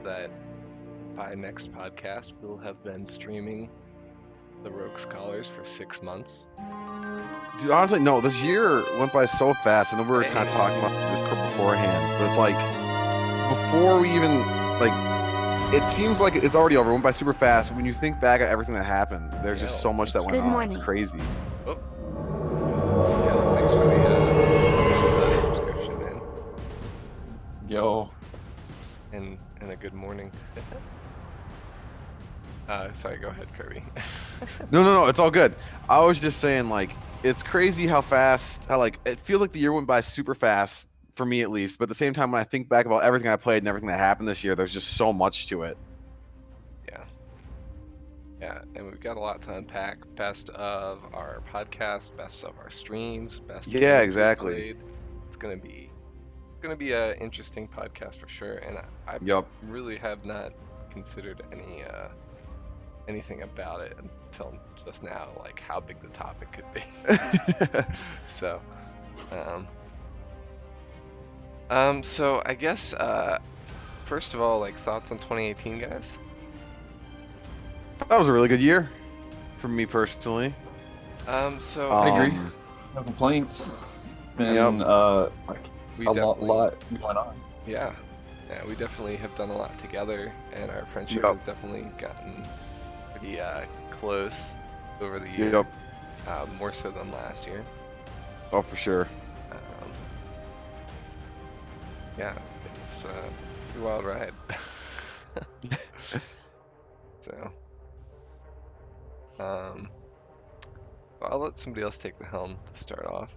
that by next podcast we'll have been streaming the Rogue Scholars for 6 months. Dude, honestly, no. This year went by so fast. I know we were kind of talking about Discord beforehand, but like before we even like, it seems like it's already over. It went by super fast. When you think back at everything that happened, there's just so much that went Good on. morning. It's crazy. Oh. Yeah, thanks for the subscription, man. Yo. And a good morning. Sorry, go ahead, Kirby. No. It's all good. I was just saying, like, it's crazy how like, it feels like the year went by super fast for me at least. But at the same time, when I think back about everything I played and everything that happened this year, there's just so much to it. Yeah, and we've got a lot to unpack. Best of our podcast, best of our streams, best. Yeah, games we exactly. played. It's gonna be an interesting podcast for sure. And I Yup. really have not considered anything about it until just now, like how big the topic could be. So, so I guess first of all, like thoughts on 2018, guys. That was a really good year for me personally. So I agree. No complaints. Been we a definitely, lot going on. yeah, we definitely have done a lot together, and our friendship Yep. has definitely gotten pretty close over the year. Yep. More so than last year. Oh, for sure. Yeah, it's a pretty wild ride. So, I'll let somebody else take the helm to start off.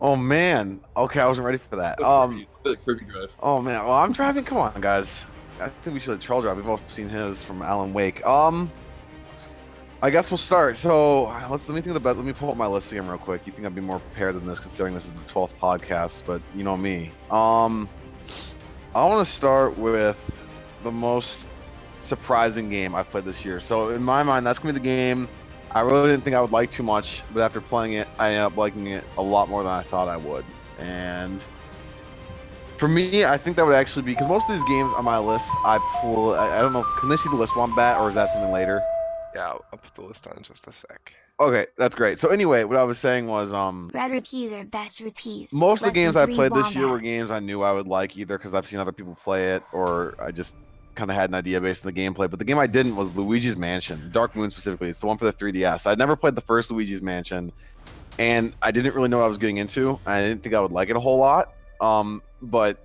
Oh man. Okay, I wasn't ready for that. Kirby drive. Oh man. Well, I'm driving. Come on, guys. I think we should let Troll drive. We've all seen his from Alan Wake. I guess we'll start. So let me think of the best. Let me pull up my list again real quick. You think I'd be more prepared than this, considering this is the 12th podcast? But you know me. I want to start with the most surprising game I've played this year. So in my mind, that's gonna be the game I really didn't think I would like too much, but after playing it, I ended up liking it a lot more than I thought I would. And for me, I think that would actually be, because most of these games on my list, I don't know, can they see the list one bat, or is that something later? Yeah, I'll put the list on in just a sec. Okay, that's great. So anyway, what I was saying was, Red rupees are best rupees. most of the Less than games I 3 played this year were wombat. games I knew I would like, either because I've seen other people play it, or I just kind of had an idea based on the gameplay. But the game I didn't was Luigi's Mansion, Dark Moon specifically. It's the one for the 3DS. I'd never played the first Luigi's Mansion, and I didn't really know what I was getting into. I didn't think I would like it a whole lot, but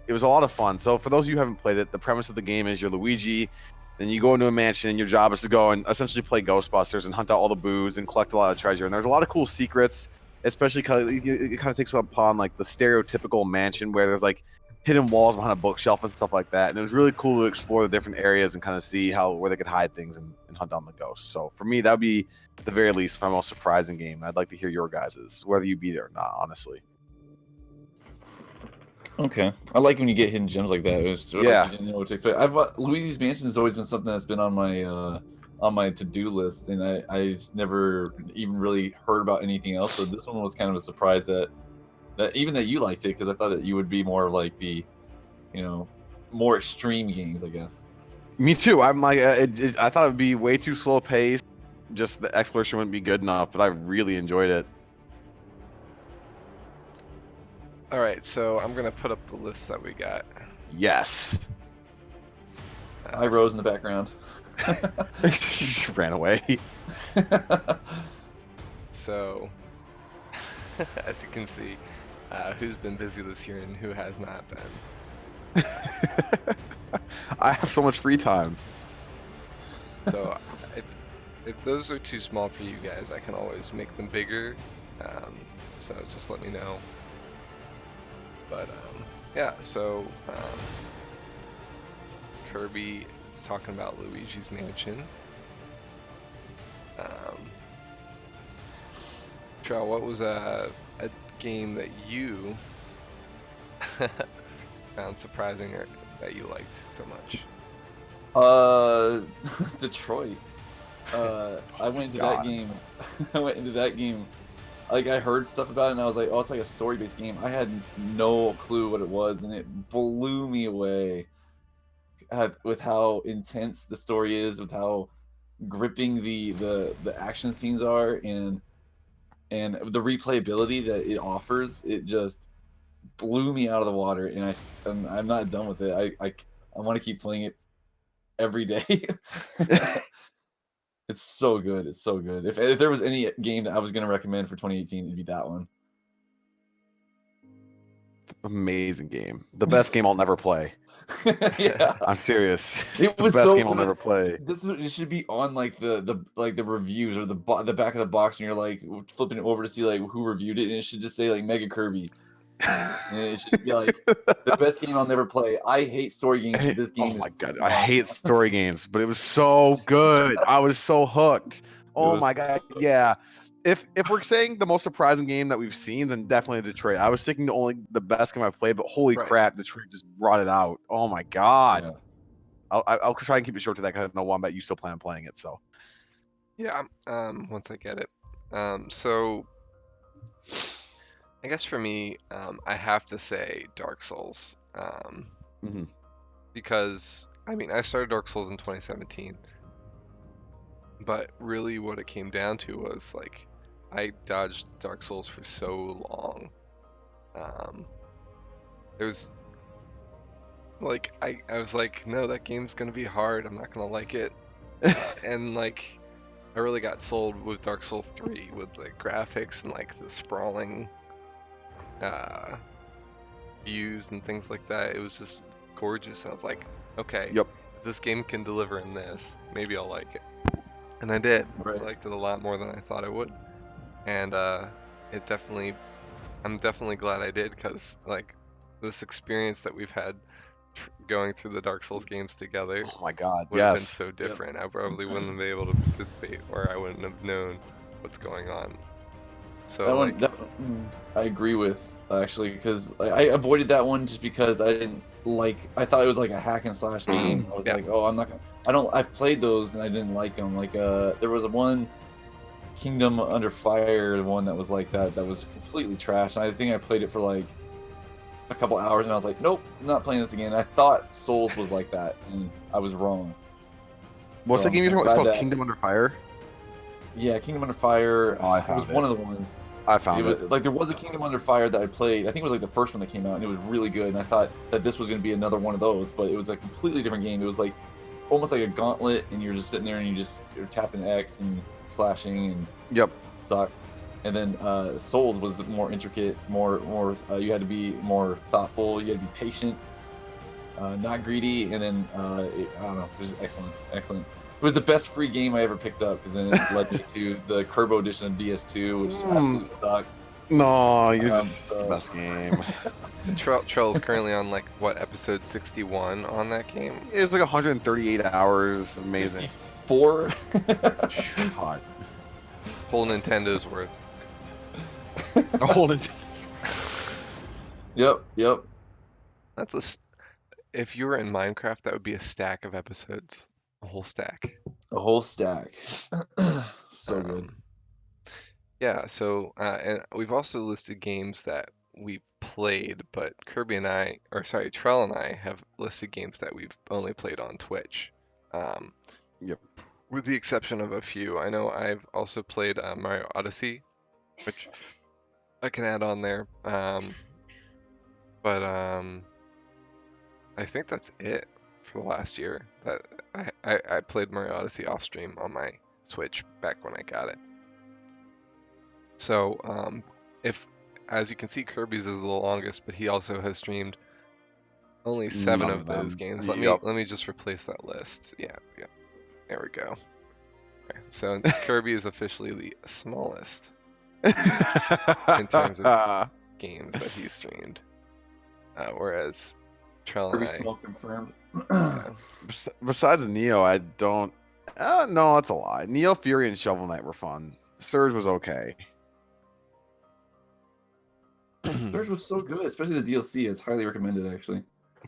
it was a lot of fun. So for those of you who haven't played it, the premise of the game is you're Luigi, then you go into a mansion, and your job is to go and essentially play Ghostbusters and hunt out all the boos and collect a lot of treasure. And there's a lot of cool secrets, especially because it kind of takes upon like the stereotypical mansion where there's like hidden walls behind a bookshelf and stuff like that. And it was really cool to explore the different areas and kind of see where they could hide things and hunt down the ghosts. So for me, that would be at the very least my most surprising game. I'd like to hear your guys's, whether you be there or not, honestly. Okay, I like when you get hidden gems like that. It was sort of like you didn't know what to expect. Luigi's Mansion has always been something that's been on my to-do list, and I never even really heard about anything else. So this one was kind of a surprise that even that you liked it, because I thought that you would be more of like the, more extreme games, I guess. Me too. I'm like, I thought it would be way too slow paced. Just the exploration wouldn't be good enough, but I really enjoyed it. All right, so I'm gonna put up the list that we got. Yes. I rose in the background. She just ran away. So, as you can see, who's been busy this year and who has not been. I have so much free time. So, if those are too small for you guys, I can always make them bigger. So just let me know. But yeah, so Kirby is talking about Luigi's Mansion. Trow, what was a game that you found surprising or that you liked so much? Detroit. I went into that game. I went into that game. Like, I heard stuff about it, and I was like, "Oh, it's like a story-based game." I had no clue what it was, and it blew me away. with how intense the story is, with how gripping the action scenes are, and the replayability that it offers. It just blew me out of the water, and I'm not done with it. I want to keep playing it every day. It's so good. It's so good. If there was any game that I was going to recommend for 2018, it'd be that one. Amazing game. The best game I'll never play. Yeah, I'm serious. It's it the was best so game I'll good. never play. It should be on like the reviews or the back of the box, and you're like flipping it over to see like who reviewed it, and it should just say like Mega Kirby, and it should be like the best game I'll never play. I hate story games, but this game Oh my is god, I hate story games, but it was so good. I was so hooked. Oh my god, yeah. If we're saying the most surprising game that we've seen, then definitely Detroit. I was thinking only the best game I've played, but holy Right. crap, Detroit just brought it out. Oh my god. Yeah. I'll try and keep it short to that because I know Wombat, you still plan on playing it. So Yeah, once I get it. So I guess for me, I have to say Dark Souls. Mhm. Because I mean, I started Dark Souls in 2017, but really what it came down to was like I dodged Dark Souls for so long. It was like I was like, no, that game's gonna be hard. I'm not gonna like it. And like I really got sold with Dark Souls 3 with the graphics and like the sprawling views and things like that. It was just gorgeous. I was like, okay, Yep. if this game can deliver in this, maybe I'll like it. And I did. Right. I liked it a lot more than I thought I would. And it definitely, I'm definitely glad I did, because like this experience that we've had going through the Dark Souls games together Oh my god, would have been yes. so different. I probably wouldn't have been able to participate, or I wouldn't have known what's going on. So That like, one, I agree with actually, because I avoided that one just because I didn't like. I thought it was like a hack and slash game. I was Yeah. like, oh, I'm not gonna. I don't. I've played those and I didn't like them. Like, there was one Kingdom Under Fire, one that was like that. That was completely trash. And I think I played it for like a couple hours, and I was like, nope, I'm not playing this again. I thought Souls was like that, and I was wrong. What's So the game you're I'm talking about? It's glad called that- Kingdom Under Fire. Yeah, Kingdom Under Fire. Oh, I it was found one it. of the ones. I It found was it. like there was a Kingdom Under Fire that I played. I think it was like the first one that came out, and it was really good. And I thought that this was going to be another one of those, but it was a completely different game. It was like almost like a gauntlet, and you're just sitting there and you're tapping X and slashing and Yep. sucked. And then Souls was more intricate, more you had to be more thoughtful. You had to be patient, not greedy. And then I don't know, it was excellent. It was the best free game I ever picked up, because then it led me to the Turbo Edition of DS2, which absolutely sucks. No, you're just so- the best game. Trell is currently on like what, episode 61 on that game. It's like 138 hours. Amazing. 64. God. Whole Nintendo's worth. A whole Nintendo. Yep. That's if you were in Minecraft, that would be a stack of episodes. A whole stack. A whole stack. So good. Yeah, so and we've also listed games that we played, but Trell and I have listed games that we've only played on Twitch. Yep. With the exception of a few. I know I've also played Mario Odyssey, which I can add on there. But I think that's it for the last year. That I played Mario Odyssey off stream on my Switch back when I got it. So if, as you can see, Kirby's is the longest, but he also has streamed only 7 None of of those them. games. Yep. Let me just replace that list. Yeah. There we go. Okay, so Kirby is officially the smallest in terms of games that he streamed, whereas Trell and Kirby I. Small confirmed. Besides Neo, I don't. No, that's a lie. Neo, Fury, and Shovel Knight were fun. Surge was okay. Surge was so good, especially the DLC. It's highly recommended, actually.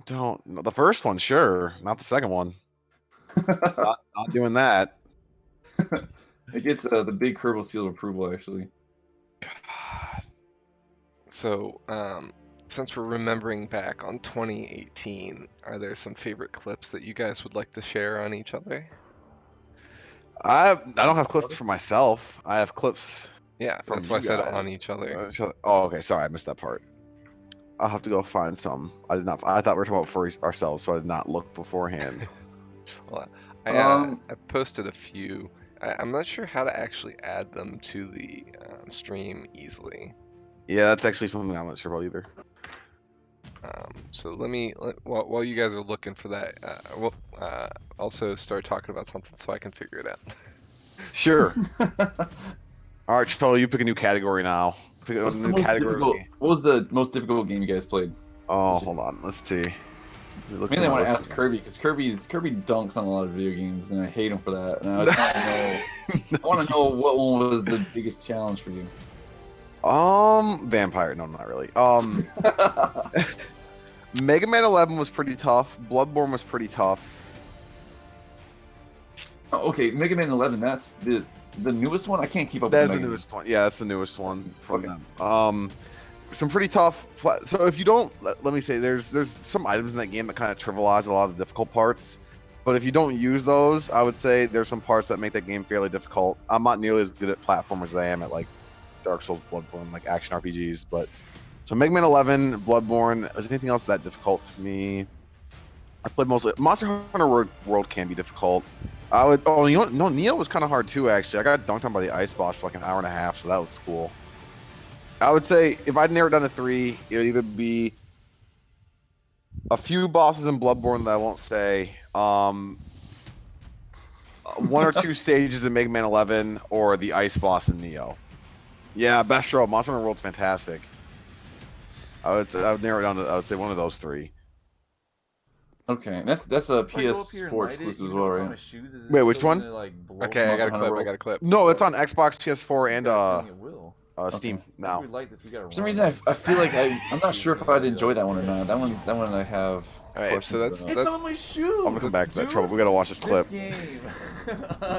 Don't. No, the first one, sure. Not the second one. Not doing that. It gets the big Kerbal seal of approval, actually. God. So since we're remembering back on 2018, are there some favorite clips that you guys would like to share on each other? I don't have clips for myself. I have clips Yeah, from that's why I you said guys. on each other. Oh, okay. Sorry, I missed that part. I'll have to go find some. I did not. I thought we were talking about for ourselves, so I did not look beforehand. Well, Um, I posted a few. I'm not sure how to actually add them to the stream easily. Yeah, that's actually something I'm not sure about either. So while you guys are looking for that, we'll also start talking about something so I can figure it out. Sure. All right, Charlie, you pick a new category now. Pick a what's the new most category. difficult? What was the most difficult game you guys played? Oh, hold on. Let's see. Mainly, I want to ask Kirby because Kirby dunks on a lot of video games, and I hate him for that. And I just want to know what one was the biggest challenge for you. Vampire. No, not really. Mega Man 11 was pretty tough. Bloodborne was pretty tough. Oh, okay, Mega Man 11. That's the newest one. I can't keep up. That's with the newest one. Yeah, that's the newest one from Okay. them. Some pretty tough. So if you don't, let me say, there's some items in that game that kind of trivialize a lot of the difficult parts. But if you don't use those, I would say there's some parts that make that game fairly difficult. I'm not nearly as good at platformers as I am at like Dark Souls, Bloodborne, like action RPGs. But so Mega Man 11, Bloodborne. Is anything else that difficult to me? I played mostly Monster Hunter World can be difficult. I would. Oh, you know what? No, Neo was kind of hard too. Actually, I got dunked on by the ice boss for like an hour and a half, so that was cool. I would say if I'd narrow it down to 3, it would either be a few bosses in Bloodborne that I won't say, 1 or 2 stages in Mega Man 11, or the ice boss in Neo. Yeah, best show. Monster Hunter World's fantastic. I would narrow it down to, I would say, one of those 3. Okay, and that's a If I go up here and PS4 light it, exclusive as even though well, it's on my right? shoes, is it Wait, which still one? gonna, like, blow Okay, me I got a Monster clip. Hunter I got a clip. No, it's on Xbox, PS4, I and got a feeling it will. Steam Okay. now. If we light this, we gotta For some run. reason, I feel like I'm not sure if I'd enjoy that one or not. That one I have. All right, so questions that's about. It's on my shoes. I'm gonna come back to that dude. trouble. We gotta watch this clip. This game.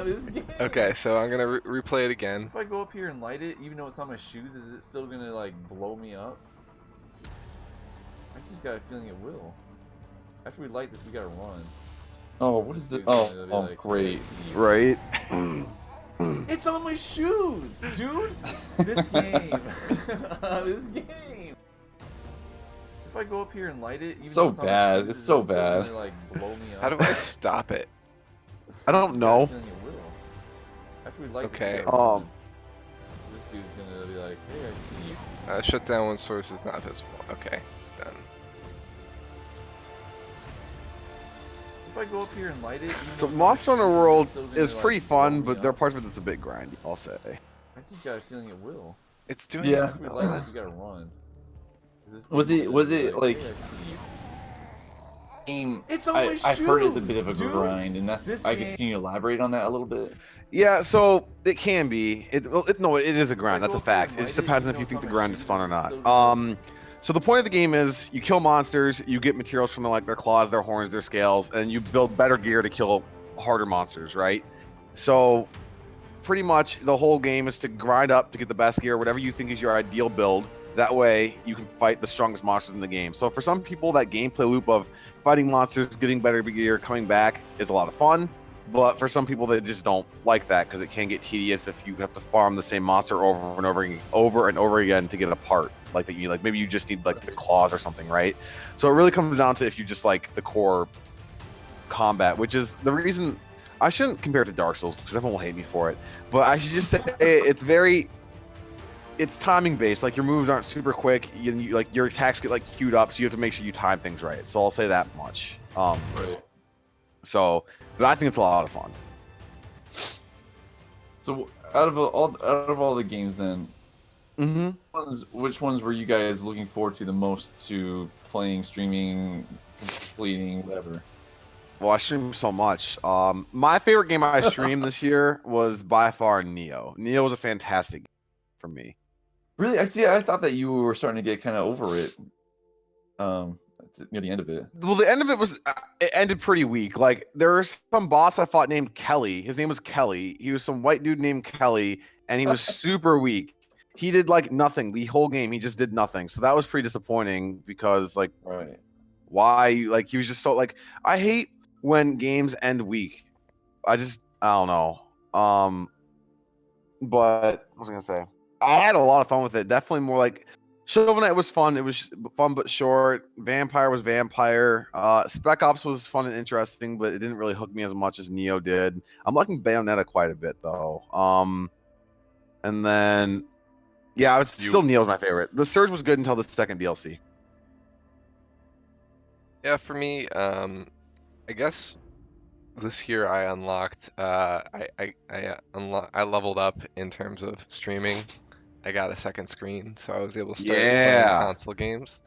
This game. okay. So I'm gonna replay it again. If I go up here and light it, even though it's on my shoes, is it still gonna like blow me up? I just got a feeling it will. After we light this, we gotta run. Oh, what is the? Dude's Oh, gonna be oh, like, great. "I see you." Right? It's on my shoes, dude. This game. This game. If I go up here and light it, even So though it's on my bad. shoes, It's is so it still bad. gonna, like, blow me up? How do I stop it? I don't I got a know. feeling it will. After we light this, Okay. we gotta run. This dude's gonna be like, "Hey, I see you." Shut down when source is not visible. Okay, done. If I go up here and light it, even So though it's on Monster my Hunter shoes, World still gonna, is like, pretty blow fun, me but there are up? parts of it that's a bit grindy, I'll say. I just got a feeling it will. It's doing Yeah. After we light this, we gotta run. 'Cause this Was dude's it- gonna was be it, like, like- "Hey, I see you." Game. It's on my I've heard it's a bit of a shoes, dude. grind, and that's. This I guess game- can you elaborate on that a little bit? Yeah, so it can be. No, it is a grind. If I That's a go up here fact. and It just light it, depends on even if you though think it's the on my grind is shoes, fun or is it not. still gonna- So the point of the game is you kill monsters, you get materials from like their claws, their horns, their scales, and you build better gear to kill harder monsters, right? So pretty much the whole game is to grind up to get the best gear, whatever you think is your ideal build. That way you can fight the strongest monsters in the game. So for some people, that gameplay loop of fighting monsters, getting better gear, coming back is a lot of fun. But for some people, they just don't like that because it can get tedious if you have to farm the same monster over and over again to get a part. Like that, you like maybe you just need like the claws or something, right? So it really comes down to if you just like the core combat, which is the reason I shouldn't compare it to Dark Souls because everyone will hate me for it. But I should just say it's timing based. Like your moves aren't super quick. You like your attacks get like queued up, so you have to make sure you time things right. So I'll say that much. Right. So, but I think it's a lot of fun. So out of all the games, then, Mm-hmm. which ones were you guys looking forward to the most to playing, streaming, completing, whatever? Well, I stream so much. My favorite game I streamed this year was by far Neo. Neo was a fantastic game for me. Really, I see. I thought that you were starting to get kind of over it. Near the end of it. Well, the end of it was it ended pretty weak. Like there was some boss I fought named Kelly. His name was Kelly. He was some white dude named Kelly, and he was super weak. he did like nothing the whole game. He just did nothing. So that was pretty disappointing because like Right. why like he was just so like I hate when games end weak. I don't know. But what was I gonna say? I had a lot of fun with it. Definitely more like Shovel Knight was fun. It was fun but short. Vampire was Vampire. Spec Ops was fun and interesting, but it didn't really hook me as much as Neo did. I'm liking Bayonetta quite a bit though. And then yeah, I was still Neo's my favorite. The Surge was good until the second DLC. Yeah, for me, I guess this year I unlocked, I leveled up in terms of streaming. I got a second screen, so I was able to start playing Yeah. console games.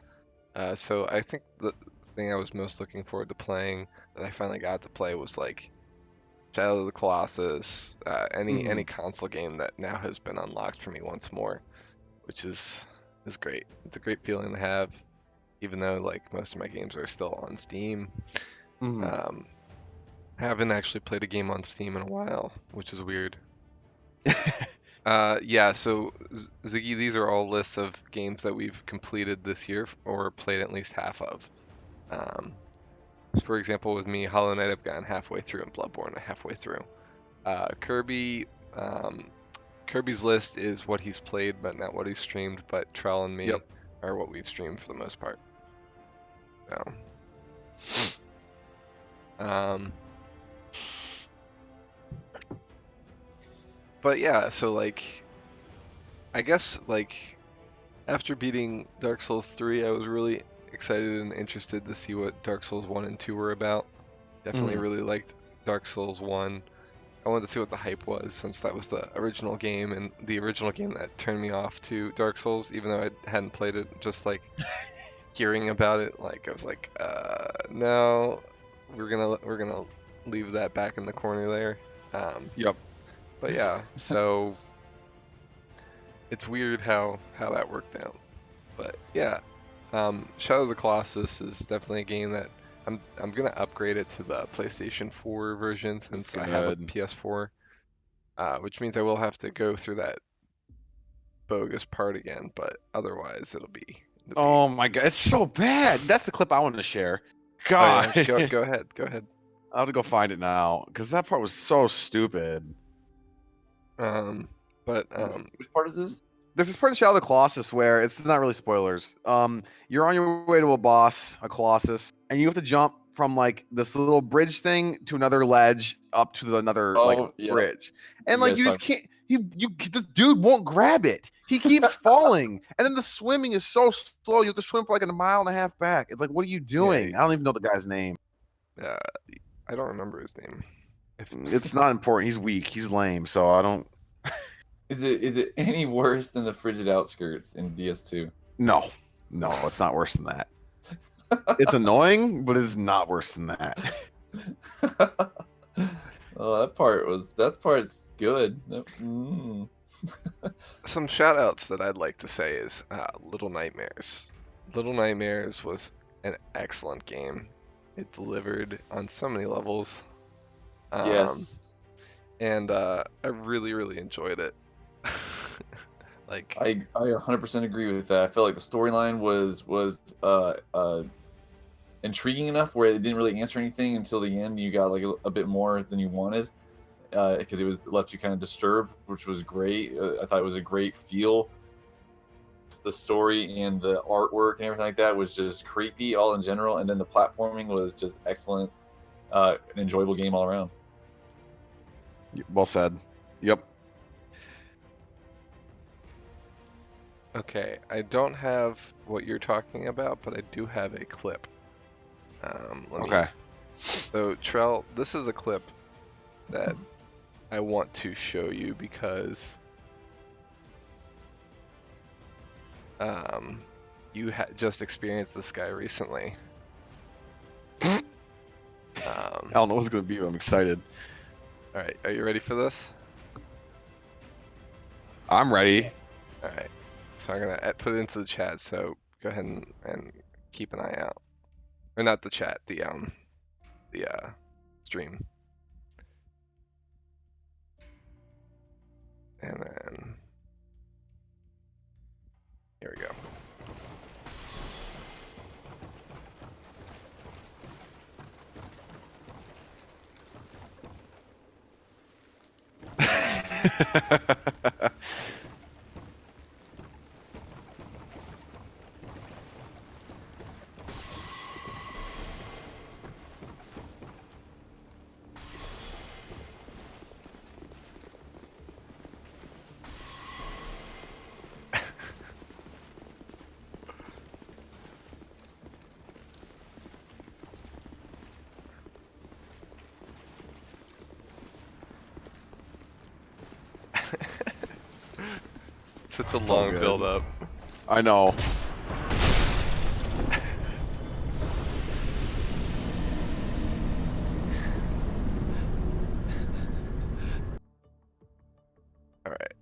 So I think the thing I was most looking forward to playing that I finally got to play was like Shadow of the Colossus, any console game that now has been unlocked for me once more, which is great. It's a great feeling to have, even though like most of my games are still on Steam. Mhm. Haven't actually played a game on Steam in a while, which is weird. Yeah, so Ziggy, these are all lists of games that we've completed this year or played at least half of. So for example, with me, Hollow Knight, I've gotten halfway through, and Bloodborne, halfway through. Kirby, Kirby's list is what he's played, but not what he's streamed. But Trell and me Yep. are what we've streamed for the most part. So, but yeah, so like, I guess like after beating Dark Souls 3, I was really excited and interested to see what Dark Souls 1 and 2 were about. Definitely really liked Dark Souls 1. I wanted to see what the hype was since that was the original game and the original game that turned me off to Dark Souls, even though I hadn't played it. Just like hearing about it, like I was like, no, we're gonna leave that back in the corner there. Yep. But yeah, so it's weird how that worked out. But yeah, Shadow of the Colossus is definitely a game that I'm gonna upgrade it to the PlayStation 4 version since I have a good. PS4, which means I will have to go through that bogus part again. But otherwise, it'll be. Oh my god, it's so bad. That's the clip I wanted to share. Oh God. yeah, go ahead, go ahead. I'll have to go find it now because that part was so stupid. But Which part is this? This is part of Shadow of the Colossus where it's not really spoilers. You're on your way to a boss, a Colossus, and you have to jump from like this little bridge thing to another ledge up to another like Yeah. bridge, and You like guys you just talk- can't. The dude won't grab it. He keeps falling, and then the swimming is so slow. You have to swim for like a mile and a half back. It's like, what are you doing? I don't even know the guy's name. I don't remember his name. It's not important. He's weak. He's lame. So I don't. Is it any worse than the Frigid Outskirts in DS2? No, it's not worse than that. It's annoying, but it's not worse than that. Oh, that part's good. Some shout outs that I'd like to say is Little Nightmares. Little Nightmares was an excellent game. It delivered on so many levels. Yes. And I really, really enjoyed it. Like I 100% agree with that. I felt like the storyline was intriguing enough where it didn't really answer anything until the end. You got like a bit more than you wanted because it left you kind of disturbed, which was great. I thought it was a great feel. The story and the artwork and everything like that was just creepy all in general, and then the platforming was just excellent. An enjoyable game all around. Well said. Yep. okay, I don't have what you're talking about, but I do have a clip. Okay. So Trell, this is a clip that I want to show you because you just experienced this guy recently. I don't know what's going to be, but I'm excited. All right, are you ready for this? I'm ready. All right, so I'm gonna put it into the chat. So go ahead and keep an eye out, or not the chat, the stream. And then Such a So long good. build up. I know. All right.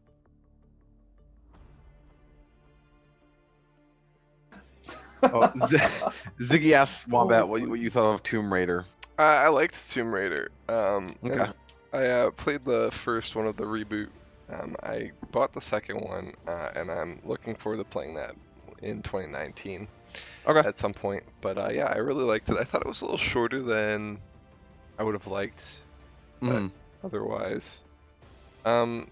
Oh, Ziggy asks Wombat what you thought of Tomb Raider. I liked Tomb Raider. Okay. And I played the first one of the reboot. I bought the second one, and I'm looking forward to playing that in 2019 Okay. at some point. But yeah, I really liked it. I thought it was a little shorter than I would have liked, but Mhm. otherwise, yeah,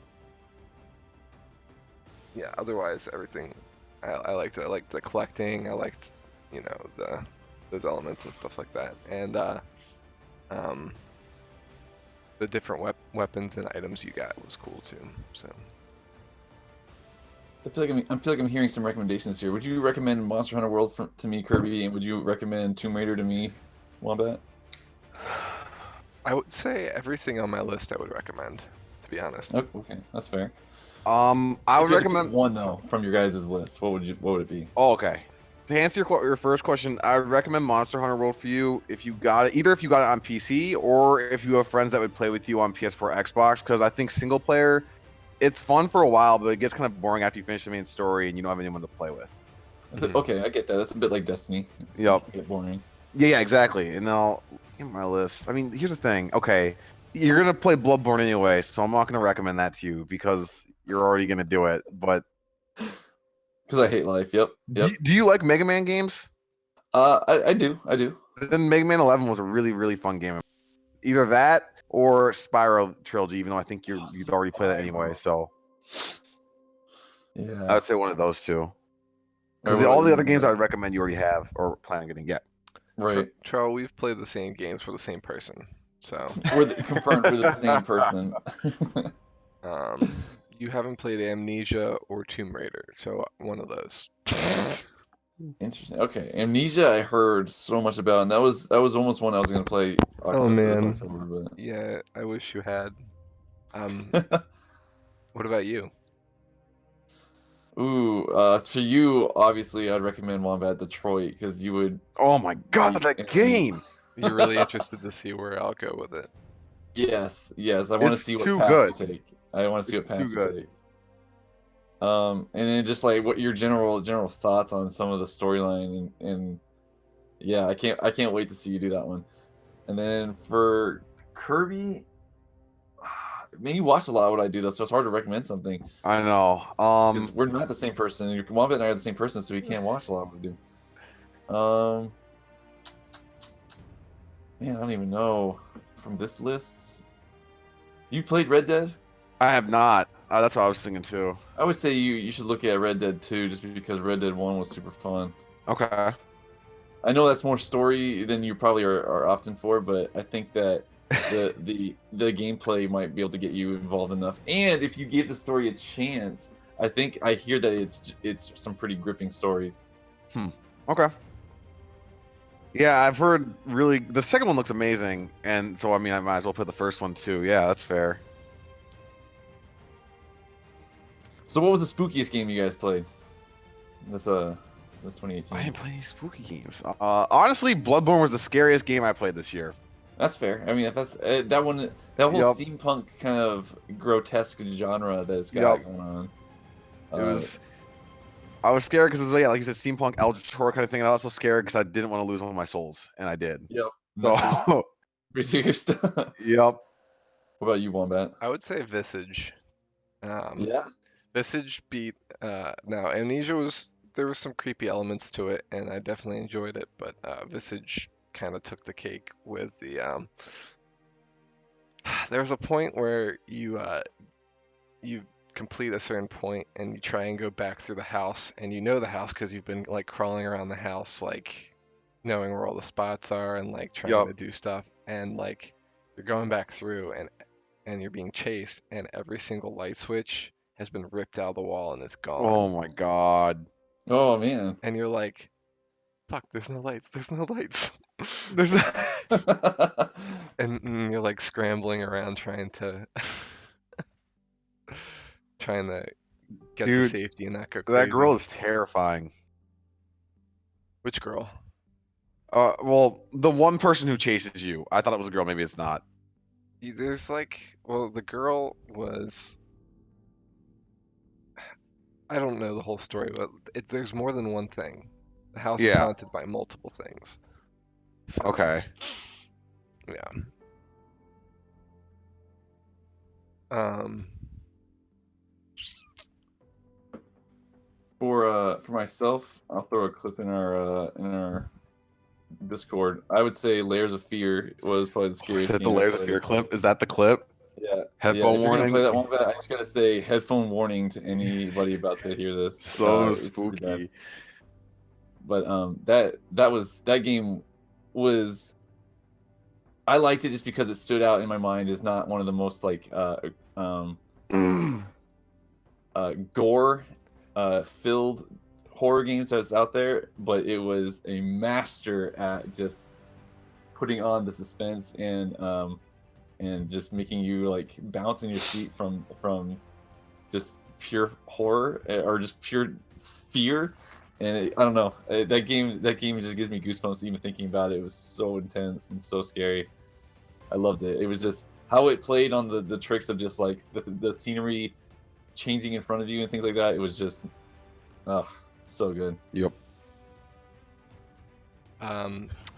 otherwise everything I liked it. I liked the collecting. I liked, you know, those elements and stuff like that. And um, the different weapons and items you got was cool too. So I feel like I'm hearing some recommendations here. Would you recommend Monster Hunter World to me, Kirby, and would you recommend Tomb Raider to me, Wombat? I would say everything on my list I would recommend, to be honest. Oh, okay, that's fair. I If would you had to pick recommend one though from your guys' list. What would it be? Oh, okay. To answer your first question, I would recommend Monster Hunter World for you if you got it, either if you got it on PC or if you have friends that would play with you on PS4, Xbox. Because I think single player, it's fun for a while, but it gets kind of boring after you finish the main story and you don't have anyone to play with. Okay, I get that. That's a bit like Destiny. Yep. It can get boring. Yeah, exactly. And now in my list, I mean, here's the thing. Okay, you're gonna play Bloodborne anyway, so I'm not gonna recommend that to you because you're already gonna do it. But Because I hate life. Yep. do you like Mega Man games? I do. Then Mega Man 11 was a really, really fun game. Either that or Spyro Trilogy, even though I think you'd already play that anyway. So I Yeah. would say one of those two. Because Alright, all what the about other you, games I Wombat? would recommend you already have or plan on getting. Right. Charles, we've played the same games for the same person, so Confirmed we're the same person. you haven't played Amnesia or Tomb Raider, so one of those. Interesting. Okay, Amnesia. I heard so much about, and that was almost one I was gonna play. This October, Yeah, I wish you had. but What about you? ooh, for you, obviously, I'd recommend Wombat Detroit because you would. Oh my god, Like, that game! You're really interested to see where I'll go with it. Yes. I want to It's see what too path good. you take. I want to see It's what too path you good. take. And then just like what your general thoughts on some of the storyline and yeah, I can't wait to see you do that one. And then for Kirby, man, you watch a lot of what I do. That's just hard to recommend something I know. because we're not the same person. Wombat and I are the same person, so we can't watch a lot of what we do. Man, I don't even know from this list. You played Red Dead? I have not. That's what I was thinking too. I would say you should look at Red Dead 2 just because Red Dead 1 was super fun. Okay. I know that's more story than you probably are often for, but I think that the gameplay might be able to get you involved enough. And if you give the story a chance, I hear that it's some pretty gripping stories. Okay. Yeah, I've heard really the second one looks amazing, and so I mean I might as well put the first one too. Yeah, that's fair. So what was the spookiest game you guys played? That's 2018. I didn't play any spooky games. Honestly, Bloodborne was the scariest game I played this year. That's fair. I mean, if that's that whole Yup. steampunk kind of grotesque genre that it's got Yup. going on. It was. I was scared because it was like you said, steampunk Albator kind of thing, and I was also scared because I didn't want to lose one of my souls, and I did. Yep. So, Pretty serious stuff. What yep. about you, Wombat? I would say Visage. Yeah. Visage beat now Amnesia there was some creepy elements to it and I definitely enjoyed it, but Visage kind of took the cake with the there was a point where you complete a certain point and you try and go back through the house, and you know the house because you've been like crawling around the house, like knowing where all the spots are and like trying Yup. to do stuff, and like you're going back through and you're being chased, and every single light switch has been ripped out of the wall and it's gone. Oh my god. Oh man. And you're like, fuck, there's no lights, there's no lights. There's And you're like scrambling around trying to trying to get the Dude, safety and not go crazy. that girl is terrifying. Which girl? Well, the one person who chases you. I thought it was a girl. Maybe it's not. There's like, well, the girl was. I don't know the whole story, but there's more than one thing. The house is Yeah. haunted by multiple things. So, Okay. yeah. For myself, I'll throw a clip in our Discord. I would say Layers of Fear was probably the Is scariest that the game I Layers of played. Fear clip? Is that the clip? Yeah. Headphone if you're gonna warning. play that one, I just gotta say headphone warning to anybody about to hear this. So It's pretty bad. spooky. But that game was. I liked it just because it stood out in my mind as not one of the most like gore filled horror games that's out there, but it was a master at just putting on the suspense and just making you like bounce in your seat from just pure horror or just pure fear. And I don't know, that game just gives me goosebumps even thinking about it. It was so intense and so scary. I loved it. It was just how it played on the tricks of just like the scenery changing in front of you and things like that. It was just, so good. Yep.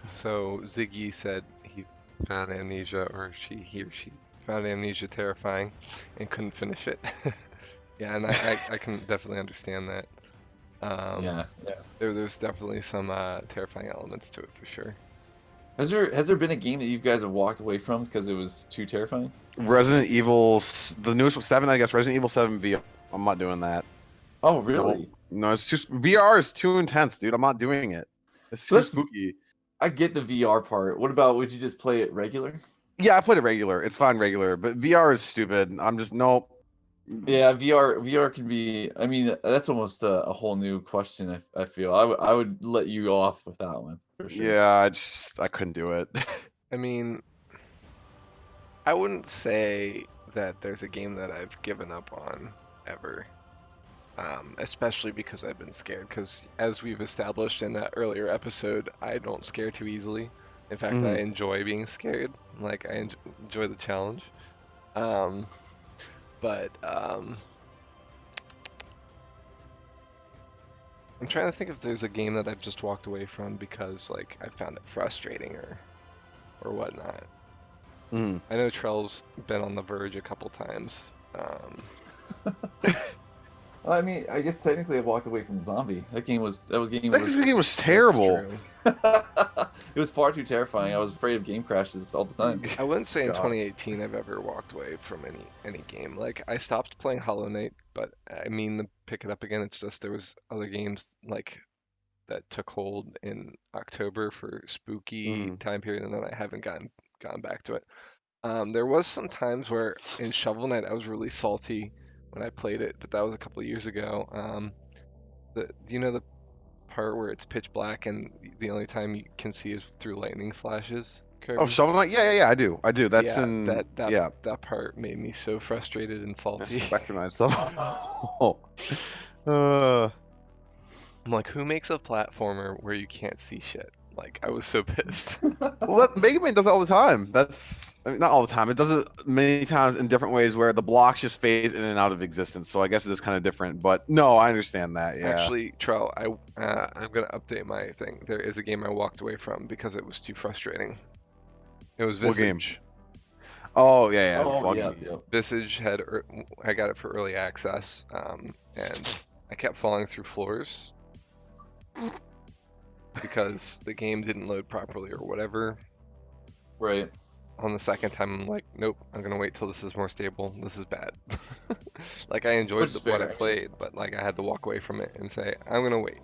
So Ziggy said he found Amnesia, or he or she found Amnesia terrifying and couldn't finish it. Yeah, and I can definitely understand that. Yeah. There's definitely some terrifying elements to it for sure. Has there been a game that you guys have walked away from because it was too terrifying? Resident Evil, the newest one, 7, I guess. Resident Evil 7 VR. I'm not doing that. Oh, really? No, it's just VR is too intense, dude. I'm not doing it. It's too Let's- spooky. I get the VR part. What about, would you just play it regular? Yeah, I played it regular. It's fine regular, but VR is stupid. I'm just nope. Yeah, VR can be. I mean, that's almost a whole new question. I feel I would let you off with that one for sure. Yeah, I couldn't do it. I mean, I wouldn't say that there's a game that I've given up on ever. Especially because I've been scared. Because as we've established in that earlier episode, I don't scare too easily. In fact, Mhm. I enjoy being scared. Like I enjoy the challenge. But I'm trying to think if there's a game that I've just walked away from because like I found it frustrating or whatnot. Mhm. I know Trell's been on the verge a couple times. Well, I mean, I guess technically I walked away from Zombie. That game was That game was terrible. True. It was far too terrifying. I was afraid of game crashes all the time. I wouldn't say in God. 2018 I've ever walked away from any game. Like I stopped playing Hollow Knight, but I mean to pick it up again. It's just there was other games like that took hold in October for spooky time period, and then I haven't gotten back to it. There was some times where in Shovel Knight I was really salty when I played it, but that was a couple of years ago. Do you know the part where it's pitch black and the only time you can see is through lightning flashes? Kirby? Oh, Shovel Knight? Yeah, I do. That's yeah, in that part made me so frustrated and salty. Spectre Knight stuff. I'm like, who makes a platformer where you can't see shit? Like, I was so pissed. Well, Mega Man does it all the time. Not all the time. It does it many times in different ways where the blocks just phase in and out of existence. So I guess it is kind of different. But no, I understand that. Yeah. Actually, Trell, I'm gonna update my thing. There is a game I walked away from because it was too frustrating. It was What game? Visage. Oh yeah. Oh, Buggy. yeah. Visage I got it for early access, and I kept falling through floors because the game didn't load properly or whatever. Right. on the second time, I'm like, nope, I'm gonna wait till this is more stable. This is bad. Like I enjoyed Which is what I fair. played, but like I had to walk away from it and say, I'm gonna wait.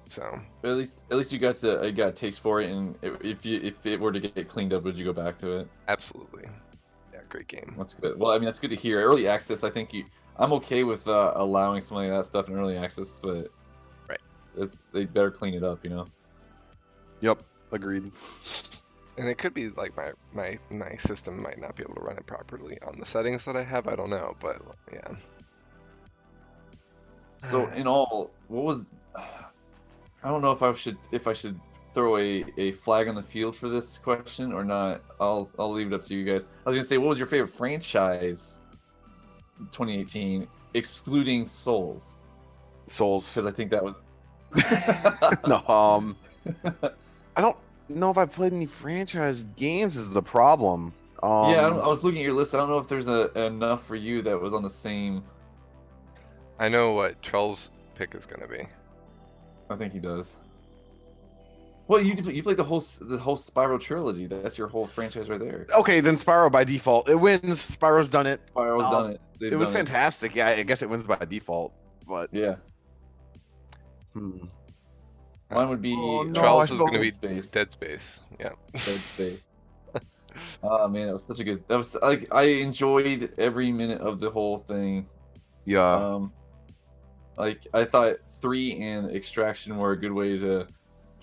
So At least you got a taste for it, and if it were to get cleaned up, would you go back to it? absolutely, yeah, great game. That's good. Well, I mean, that's good to hear. Early access, I think I'm okay with allowing some of that stuff in early access, but Right. They better clean it up, you know. Yep, agreed. And it could be like my system might not be able to run it properly on the settings that I have. I don't know, but yeah. So in all, what was? I don't know if I should throw a flag on the field for this question or not. I'll leave it up to you guys. I was gonna say, what was your favorite franchise? 2018, excluding Souls, Souls. because I think that was. No, I don't know if I played any franchise games. Is the problem? Yeah, I was looking at your list. I don't know if there's enough for you that was on the same. I know what Trell's pick is gonna be. I think he does. Well, you played the whole Spyro trilogy. That's your whole franchise right there. Okay, then Spyro by default. It wins. Spyro's done it. Spyro's done it. They've It was done fantastic. Yeah, I guess it wins by default. But Yeah, hmm. mine would be Oh, no, Trell's I is gonna be Space. Dead Space. Yeah. Dead Space. Oh man, that was such a good. That was like I enjoyed every minute of the whole thing. Yeah. Like I thought 3 and Extraction were a good way to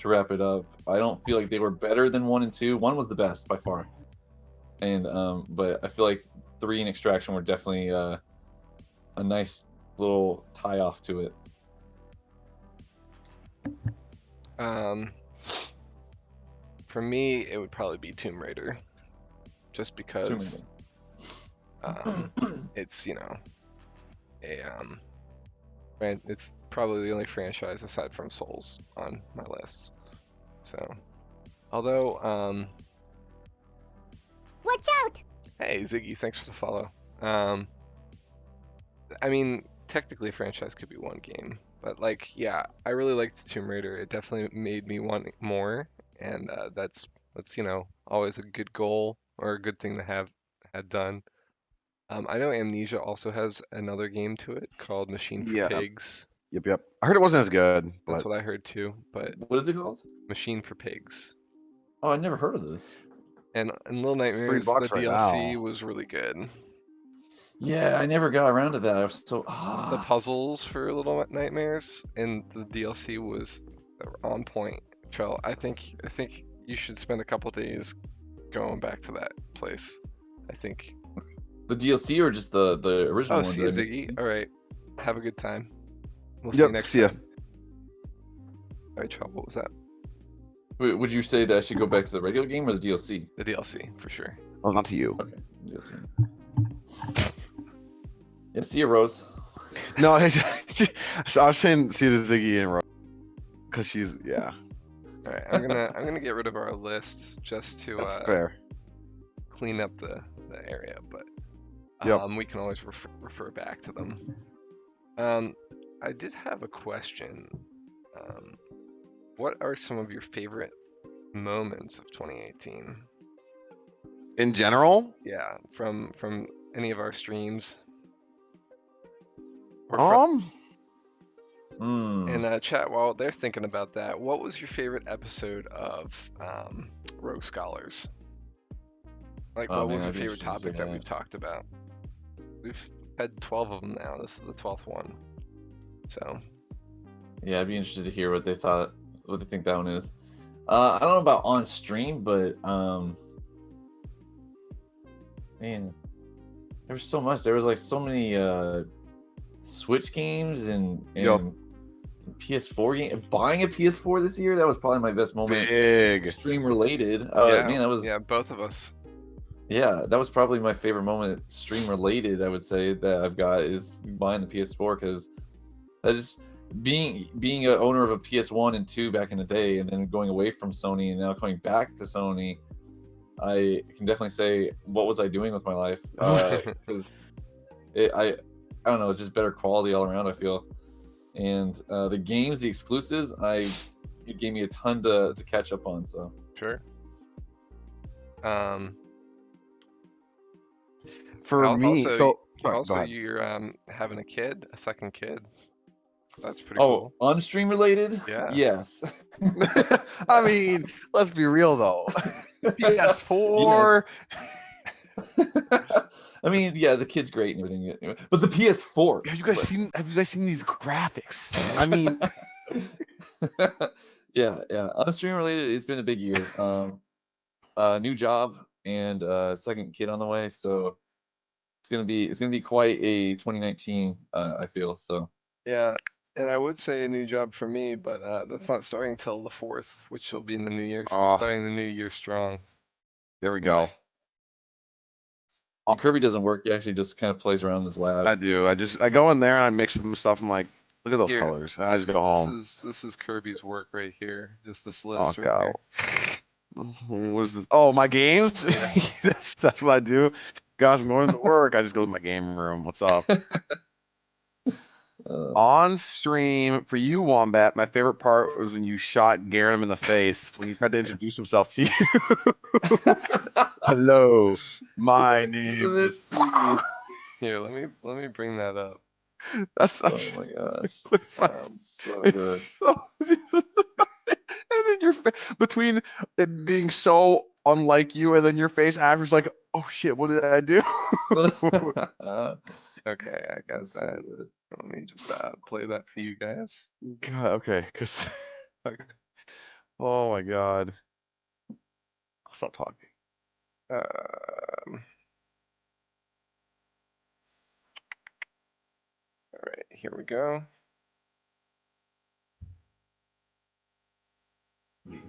wrap it up. I don't feel like they were better than 1 and 2. 1 was the best by far, and but I feel like 3 and Extraction were definitely a nice little tie off to it. For me, it would probably be Tomb Raider, just because it's it's probably the only franchise aside from Souls on my list. So, although Watch out! hey Ziggy, thanks for the follow. I mean, technically a franchise could be one game, but like, yeah, I really liked Tomb Raider. It definitely made me want more, and that's always a good goal or a good thing to have had done. I know Amnesia also has another game to it called Machine for Yeah. Pigs. Yep. I heard it wasn't as good, That's but what I heard too, but What is it called? Machine for Pigs. Oh, I never heard of this. And Little It's Nightmares, $3 the right DLC now. was really good. Yeah, I never got around to that. I was so The puzzles for Little Nightmares and the DLC was on point. Trell, I think you should spend a couple days going back to that place. I think. the DLC or just the original Oh, one. see you, that I Ziggy. All right, have a good time. We'll see Yep, you next see ya. time. All right, Trell, what was that? Wait, would you say that I should go back to the regular game or the DLC? The DLC for sure. oh, not to you. Okay, DLC. Yeah, see you, Rose. No, so I was saying see the Ziggy and Rose because she's yeah. All right, I'm gonna get rid of our lists just to That's fair. clean up the area, but Yep. we can always refer back to them. I did have a question. What are some of your favorite moments of 2018? In general, Yeah, from any of our streams. Or from- in chat, while they're thinking about that, what was your favorite episode of Rogue Scholars? Like, Oh, what man, was your I'd be favorite interested to hear topic that that. we've talked about? We've had 12 of them now. This is the 12th one. So, Yeah, I'd be interested to hear what they think that one is. I don't know about on stream, but man, there was so much. There was like so many Switch games and Yup. PS4 game. Buying a PS4 this year, that was probably my best moment. big. Stream related. yeah, Man, that was yeah, both of us. yeah, that was probably my favorite moment stream related. I would say that I've got is buying the PS4 because that just being an owner of a PS1 and 2 back in the day, and then going away from Sony and now coming back to Sony. I can definitely say, what was I doing with my life? 'Cause I don't know, it's just better quality all around, I feel. And the games, the exclusives, it gave me a ton to catch up on. So Sure. For me, Also, so sorry, go also ahead. you're having a second kid. That's pretty Oh, cool. on-stream related? Yeah. Yes. I mean, let's be real though. PS4. I mean, yeah, the kid's great and everything, but the PS4. Have you guys seen these graphics? I mean, yeah. On-stream related, it's been a big year. New job and second kid on the way, so it's gonna be quite a 2019. I feel so. Yeah, and I would say a new job for me, but that's not starting till the 4th, which will be in the new year. So Oh. we're starting the new year strong. there we go. When Kirby doesn't work, he actually just kind of plays around in his lab. I do. I go in there and I mix some stuff. I'm like, look at those Here. colors. And I just go home. This is Kirby's work right here. Just this Oh, list right God. here. What is this? Oh, my games. Yeah. that's what I do. Guys, I'm going to work. I just go to my game room. What's up? On stream for you, Wombat. My favorite part was when you shot Garam in the face when he tried to introduce himself to you. Hello, my name is. Here, let me bring that up. That's Oh such. my gosh. It's my- So it's good. so- and then your between it being so unlike you, and then your face afterwards like, oh shit, what did I do? Okay, I got that. Let me just play that for you guys. God, okay, because. Oh my god. I'll stop talking. All right, here we go.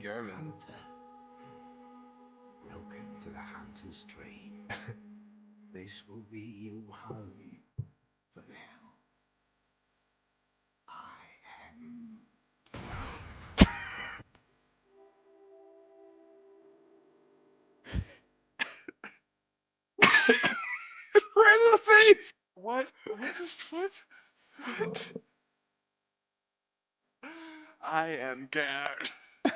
Garmin. Welcome to the Hunter's Dream. This will be your home for now. I am. Right in the face. What? What just what? What? I am Gerd. I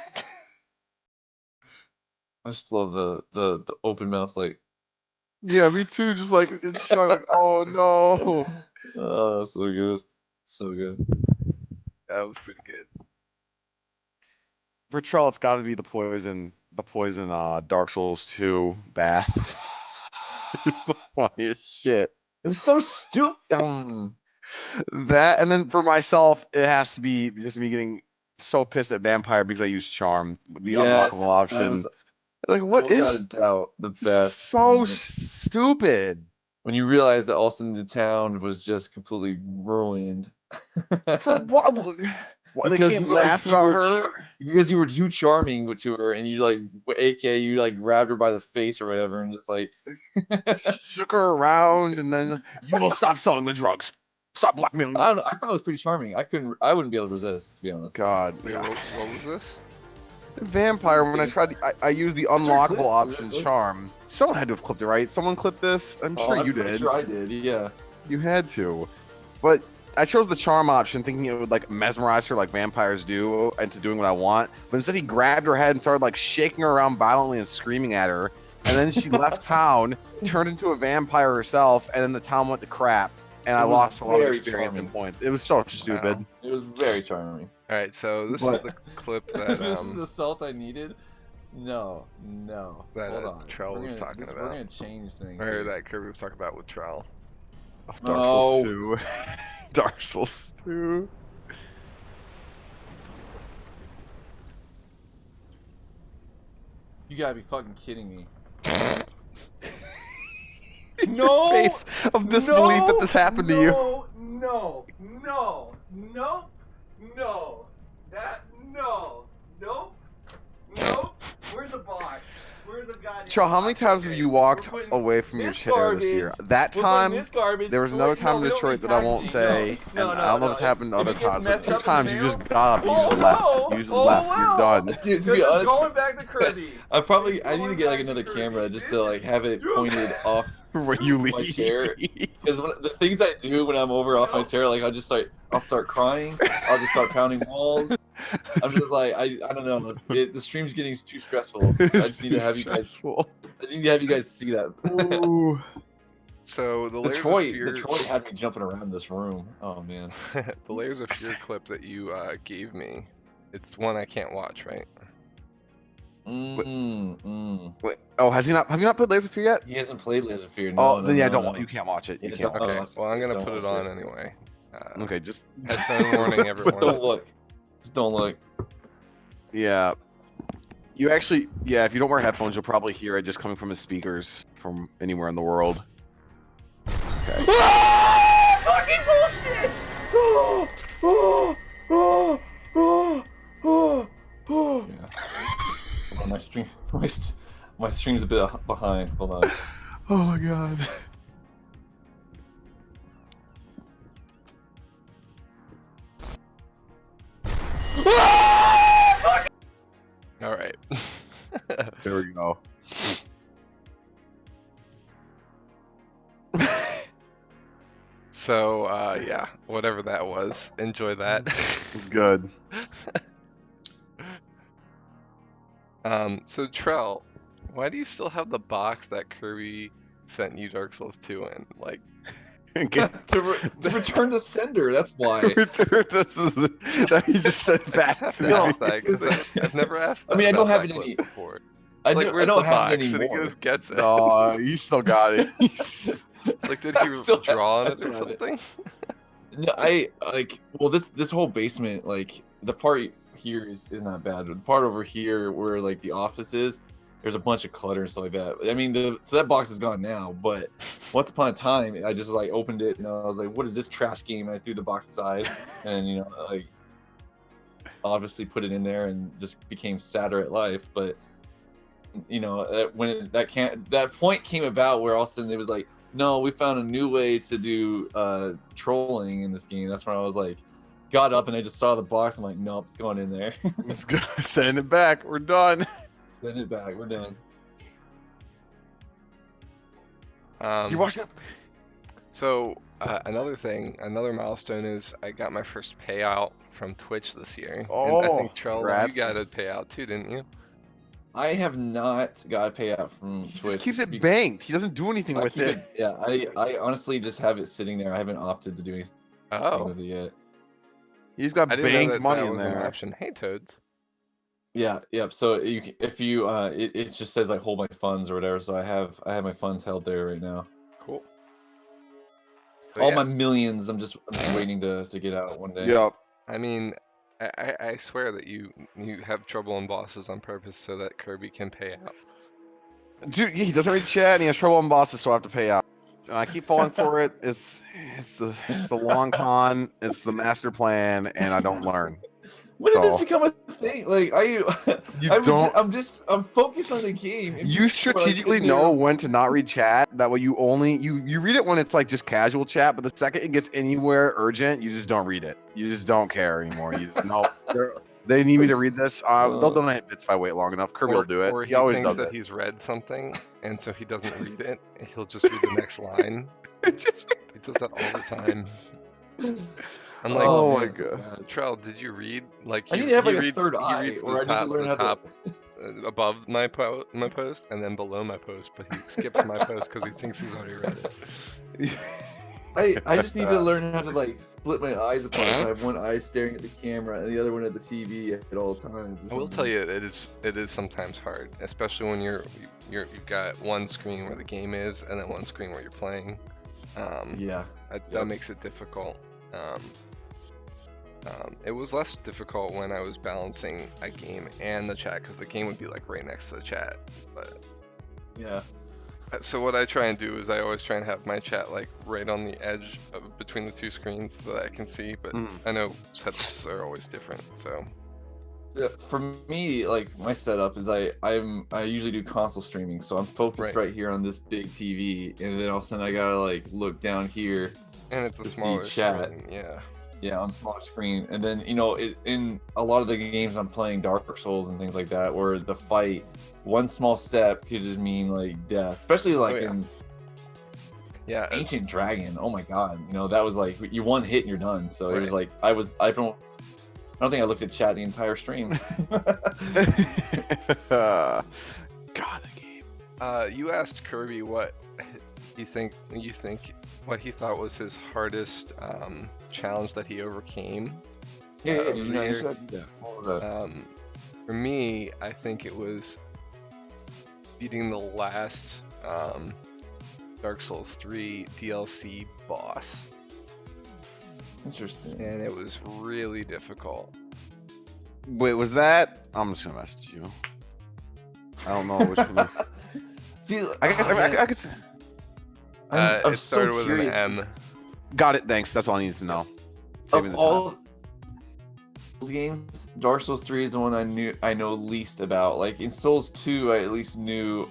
just love the open mouth like. Yeah, me too. Just like it's showing like, oh no. Oh, so good, so good. That was pretty good. For Trell, it's got to be the poison Dark Souls 2 bath. It's the funniest shit. It was so stupid. That, and then for myself, it has to be just me getting so pissed at Vampire because I use Charm, the Yes, unlockable option. Like, what without a is doubt the best? so stupid? When you realize that Austin the town was just completely ruined. For what? What, they Because can't you- laugh you about were- her? Because you were too charming to her, and you like, AK, you like grabbed her by the face or whatever, and just like, Shook her around, and then you will stop selling the drugs. Stop blackmailing. I don't know, I thought it was pretty charming. I wouldn't be able to resist, to be honest. God, Wait, what was this? Vampire. When I tried, I used the there a clip? unlockable Was there option a clip? Charm. Someone had to have clipped it, right? Someone clipped this. I'm sure you pretty did. Sure I did. Yeah. You had to, but I chose the charm option thinking it would like mesmerize her like vampires do into doing what I want. But instead he grabbed her head and started like shaking her around violently and screaming at her. And then she left town, turned into a vampire herself, and then the town went to crap. And I It was lost a lot of very experience charming. and points. It was so stupid. It was very charming. All right, so this is What? the clip that This is the salt I needed. No. That, Hold on. Trell We're was gonna- talking We're about. gonna change things. or here. that Kirby was talking about with Trell. Oh, Dark Souls No. 2. Dark Souls 2. You gotta be fucking kidding me. Your No! face of disbelief that this happened to you. No. Nope. Where's the box? Where's the goddamn Cho, how many box? times have Okay, you walked we're putting away from your this chair this year? garbage- That we're putting time, this garbage- there was another wait, time no, in we don't Detroit need that I won't packaging. say, No, and I don't know if it's no. happened If other it gets times, but messed two up in the times you mail- just got up, you Oh, just left. no. You just Oh, left, you're wow. done. Dude, to This be is honest, going back to Kirby. I probably It's I need to going get like back to another Kirby. camera just This to like is have it stupid. pointed off When you leave. my chair. Because the things I do when I'm over off my chair, like I'll start crying. I'll just start pounding walls. I'm just like I don't know. The stream's getting too stressful. I just need to have you guys. Stressful. I need to have you guys see that. Ooh. So the layers Detroit, of fear, Detroit had me jumping around this room. Oh man. the layers of fear clip that you gave me, it's one I can't watch, right? Wait, oh, has he not? Have you not played Layers of Fear yet? He hasn't played Layers of Fear. No, Oh, no, then yeah, no, don't. no. You can't watch it. You Yeah, can't. don't Watch Okay, watch well I'm it. gonna Don't put it watch on it. anyway. it. Okay, just Headphone warning, everyone. But don't look. Just don't look. yeah. You actually, yeah. If you don't wear headphones, you'll probably hear it just coming from his speakers from anywhere in the world. Okay. Fucking bullshit! Yeah. Hold on, my stream's a bit behind. Hold on. Oh my god. All right. There we go. So yeah, whatever that was, enjoy that. It's good. So Trell, why do you still have the box that Kirby sent you Dark Souls 2 in? Like, to return to sender. That's why. This is that you just said I back. have to to me. ask that 'cause I've never asked. I mean, I about don't have that it clip any- before. I Like, don't, where's I don't the have it box? And he anymore. goes, gets it. Oh, you still got it. It's like, did he still have- draw on I it still or have it. something? No, I like. Well, this whole basement, like the part here is not bad. But the part over here where like the office is, there's a bunch of clutter and stuff like that. I mean, so that box is gone now. But once upon a time, I just like opened it and I was like, "What is this trash game?" And I threw the box aside, and you know, like obviously put it in there and just became sadder at life. But you know, when that point came about where all of a sudden it was like, no, we found a new way to do trolling in this game. That's when I was like, got up and I just saw the box. I'm like, nope, it's going in there. Let's go. Send it back. We're done. Send it back. We're done. You watched it? So another thing, another milestone is I got my first payout from Twitch this year. And I Oh, think Trell, congrats. you got a payout too, didn't you? I have not got a payout from He Twitch. just keeps it be- banked. He doesn't do anything I with keep it. Yeah, I honestly just have it sitting there. I haven't opted to do anything Oh, with it yet. He's got I didn't know banked that money that in was an there. option. Hey, Toads. Yeah, yep. So if you it just says like hold my funds or whatever. So I have my funds held there right now. Cool. So, All yeah, my millions, I'm just waiting to get out one day. Yep. I mean, I swear that you have trouble in bosses on purpose so that Kirby can pay out. Dude, he doesn't read chat and he has trouble on bosses, so I have to pay out. And I keep falling for it. It's the long con. It's the master plan, and I don't learn. When did this So- become a thing? Like I'm focused on the game. and You people are, like, strategically sitting know there- when to not read chat. That way, you read it when it's like just casual chat. But the second it gets anywhere urgent, you just don't read it. You just don't care anymore. You just no. They need me to read this. They'll donate bits if I wait long enough. Kirby will do it. Or He always thinks does that it. he's read something, and so he doesn't read it. He'll just read the next line. Just- He does that all the time. I'm like, Oh my man, it's God. bad. Trell, did you read? Like, I he, need to have he like a reads, third he eye, reads or I the need to top, learn the how top to. above my post, and then below my post, but he skips my post because he thinks he's already read it. I just need to learn how to like split my eyes apart. So I have one eye staring at the camera and the other one at the TV at all times. or I will something. tell you, it is sometimes hard, especially when you've got one screen where the game is, and then one screen where you're playing. Yeah. That Yep. makes it difficult. It was less difficult when I was balancing a game and the chat, because the game would be like right next to the chat. But Yeah. so what I try and do is I always try and have my chat like right on the edge of between the two screens so that I can see. But Mm. I know setups are always different, so Yeah, for me, like my setup is I usually do console streaming, so I'm focused Right. right here on this big TV, and then all of a sudden I gotta like look down here, and it's a To see smaller chat. screen, yeah. yeah, on smaller screen, and then in a lot of the games I'm playing, Dark Souls and things like that, where the fight, one small step could just mean like death, especially like yeah. in Yeah, Ancient Dragon. Oh my god, that was like you one hit and you're done. So it was Right. like I don't think I looked at chat the entire stream. God, the game. you asked Kirby what You think what he thought was his hardest challenge that he overcame? Yeah, over you the know, you year? should do that. What was that? For me, I think it was beating the last Dark Souls 3 DLC boss, Interesting. and it was really difficult. Wait, was that? I'm just gonna message you. I don't know which one. See, I guess I could say. I'm It started so with curious. an M. Got it. Thanks. That's all I need to know. Saving Of the all Souls games, Dark Souls 3 is the one I know least about. Like in Souls 2, I at least knew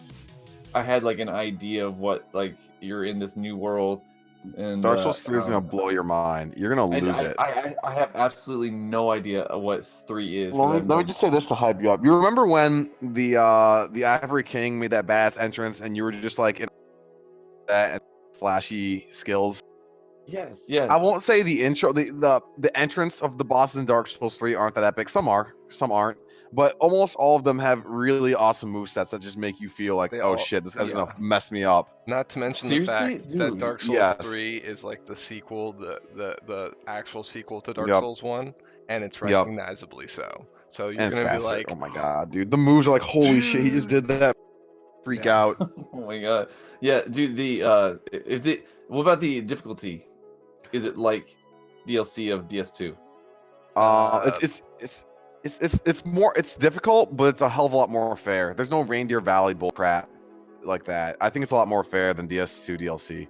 I had like an idea of what like you're in this new world. And Dark Souls 3 is gonna blow your mind. You're gonna lose it. I have absolutely no idea what 3 is. 'cause I have Let me no- just say this to hype you up. You remember when the Ivory King made that badass entrance, and you were just like in that and flashy skills? Yes, yes. I won't say the intro, the entrance of the bosses in Dark Souls 3 aren't that epic. Some are, some aren't. But almost all of them have really awesome movesets that just make you feel like, They oh all- shit, this guy's yeah. gonna mess me up. Not to mention the Seriously? fact Dude, that Dark Souls yes. 3 is like the sequel, the actual sequel to Dark Yep. Souls 1, and it's Yep. recognizably so. So you're And it's gonna be faster. like, Oh my god, dude. The moves are like, holy shit, he just did that. Freak Yeah. out. Oh my god. Yeah, dude, the is it what about the difficulty? Is it like DLC of DS2? It's more, it's difficult, but it's a hell of a lot more fair. There's no Reindeer Valley bull crap like that. I think it's a lot more fair than DS2 DLC.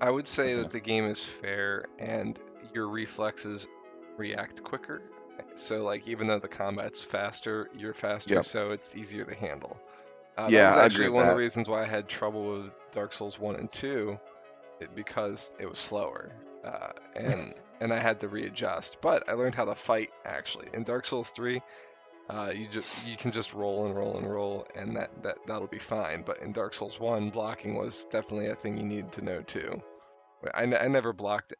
I would say Okay. that the game is fair and your reflexes react quicker. So like even though the combat's faster, you're faster, Yep. so it's easier to handle. Yeah, that was I agree actually with one of that. the reasons why I had trouble with Dark Souls 1 and 2, because it was slower, and I had to readjust. But I learned how to fight actually. In Dark Souls 3, you can just roll and roll and roll, and that'll be fine. But in Dark Souls 1, blocking was definitely a thing you needed to know too. I never blocked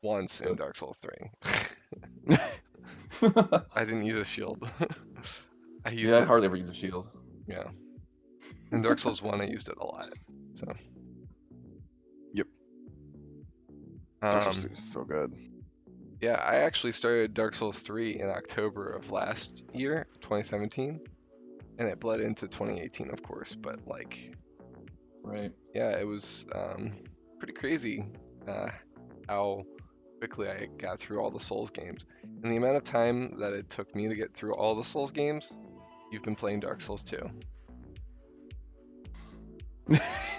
once in Yep. Dark Souls 3. I didn't use a shield. I used Yeah, I it. hardly ever use a shield. Yeah. In Dark Souls 1, I used it a lot. So. Yep. Dark Souls 3 is so good. Yeah, I actually started Dark Souls 3 in October of last year, 2017, and it bled into 2018, of course. But like, Right. yeah, it was pretty crazy how quickly I got through all the Souls games. And the amount of time that it took me to get through all the Souls games, you've been playing Dark Souls 2.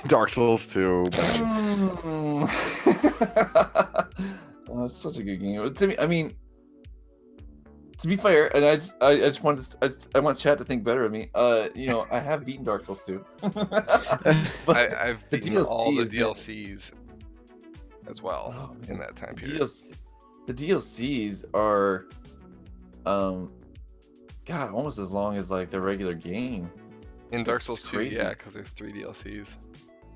Dark Souls 2. Oh, it's such a good game. To me, I mean, to be fair, and I just want I want chat to think better of me. You know, I have beaten Dark Souls 2. But I've the beaten all DLC the has been- DLCs as well Oh, in that time period. the DLCs are, God, almost as long as like the regular game. In Dark It's Souls 2, crazy. yeah, because there's 3 DLCs.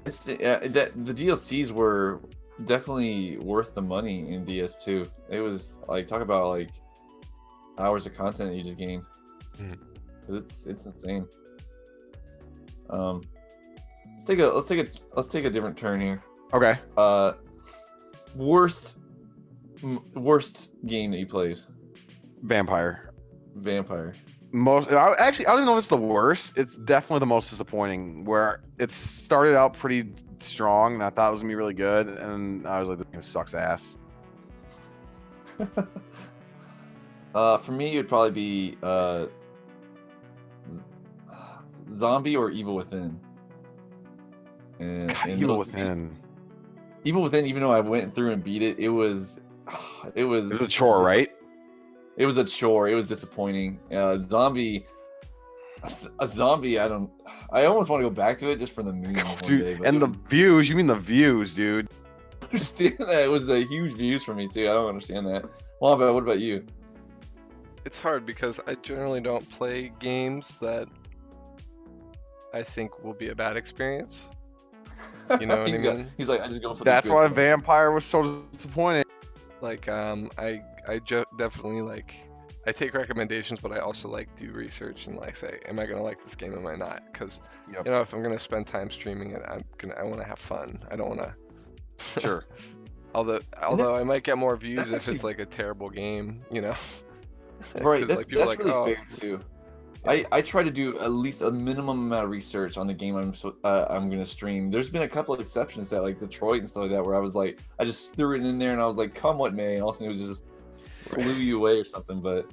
It's the DLCs were definitely worth the money in DS2. It was like talk about like hours of content that you just gained. Mhm. 'Cause it's insane. Let's take a different turn here. Okay. Worst game that you played? Vampire. Vampire. Actually, I don't know if it's the worst. It's definitely the most disappointing. Where it started out pretty strong, and I thought it was gonna be really good, and I was like, "This game sucks ass." For me, it would probably be Zombie or Evil Within. And God, and Evil those- Within. Evil Within, even though I went through and beat it, it was It was a chore, right? It was a chore. It was disappointing. Zombie, a zombie. I almost want to go back to it just for the memes one day. Dude, But and it the was- views. You mean the views, dude? I understand that it was a huge views for me too. I don't understand that. Wombat, what about you? It's hard because I generally don't play games that I think will be a bad experience. You know what I mean? He's like, I just go for. That's the good why stuff. Vampire was so disappointing. Like, definitely like, I take recommendations, but I also like do research and like say, am I gonna like this game? Am I not? Because Yep. you know, if I'm gonna spend time streaming it, I want to have fun. I don't want to. Sure. Although I might get more views that's if actually- it's like a terrible game, you know. Right, 'Cause, that's, like, people are that's like, really "Oh, fair too. Yeah. I try to do at least a minimum amount of research on the game I'm gonna stream. There's been a couple of exceptions that like Detroit and stuff like that where I was like I just threw it in there and I was like, come what may, and also it was just blew you away or something. But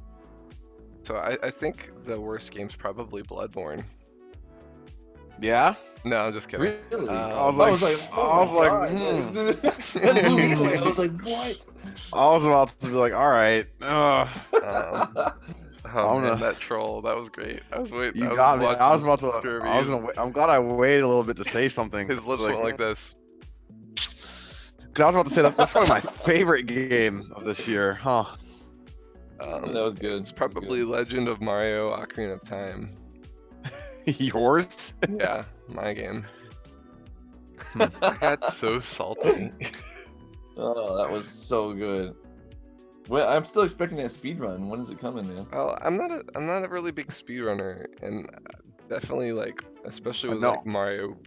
So I think the worst game's probably Bloodborne. Yeah. No, I'm just kidding. really, I was I like, oh I my was like, God. That blew me away. I was like, what? I was about to be like, all right. Oh I'm man, gonna- that troll, that was great. I was waiting. You I was got me. I was watching about to. the I was reviews. gonna. I'm glad I waited a little bit to say something. His lips went like this. Cause I was about to say that's probably my favorite game of this year, huh? That was good. It's That was good. probably Legend of Mario: Ocarina of Time. Yours? Yeah, my game. That's so salty. Oh, that was so good. Well, I'm still expecting that speed run. When is it coming, man? Well, I'm not a really big speedrunner, and definitely like, especially I with know. like Mario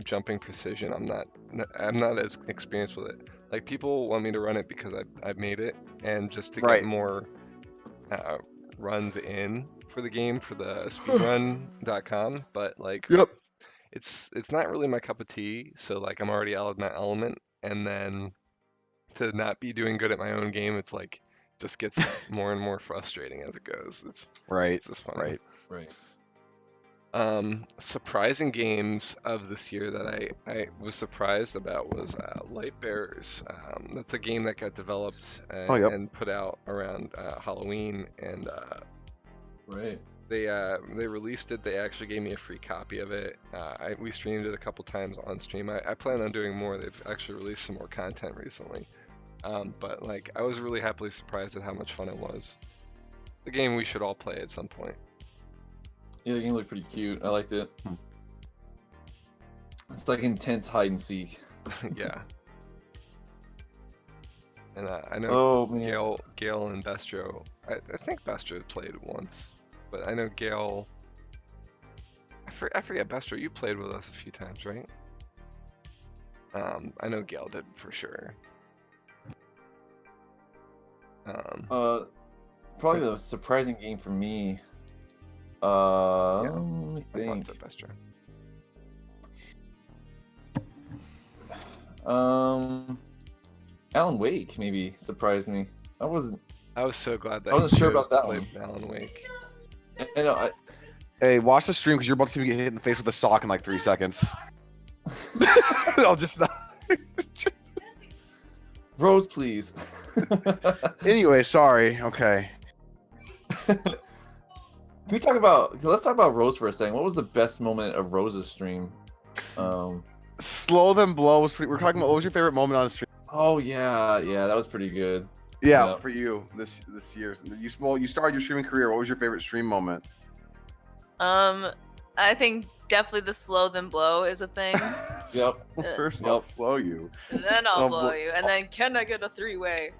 jumping precision, I'm not as experienced with it. Like people want me to run it because I've made it, and just to Right. get more runs in for the game for the speedrun.com, but like Yep. it's not really my cup of tea. So like I'm already out of my element, and then to not be doing good at my own game, it's like just gets more and more frustrating as it goes. Right. It's just funny. Right. Right. Surprising games of this year that I was surprised about was Light Bearers. That's a game that got developed yep. and put out around Halloween, and Right. they released it. They actually gave me a free copy of it. We streamed it a couple times on stream. I plan on doing more. They've actually released some more content recently. But like I was really happily surprised at how much fun it was. The game we should all play at some point. Yeah, the game looked pretty cute. I liked it. It's like intense hide and seek. Yeah. And I know Oh man. Gale and Bestro. I think Bestro played once, but I know Gale. I forget Bestro. You played with us a few times, right? I know Gale did for sure. Probably the surprising game for me. Let me I thought think. so, Bestro. Alan Wake maybe surprised me. I wasn't so glad that I wasn't you sure about chose that to play one. Alan Wake. I know. Hey, watch the stream because you're about to see me get hit in the face with a sock in like 3 seconds. I'll just not. Rose, please. Anyway, sorry. Okay. Can we talk about? Let's talk about Rose for a second. What was the best moment of Rose's stream? Slow Then Blow was pretty. We're talking about what was your favorite moment on the stream? Oh yeah, that was pretty good. Yeah, Yeah. for you this year. You started your streaming career. What was your favorite stream moment? I think definitely the slow then blow is a thing. Yep. First, Yep. I'll slow you. And then I'll Oh, blow blo- you. And then can I get a three-way?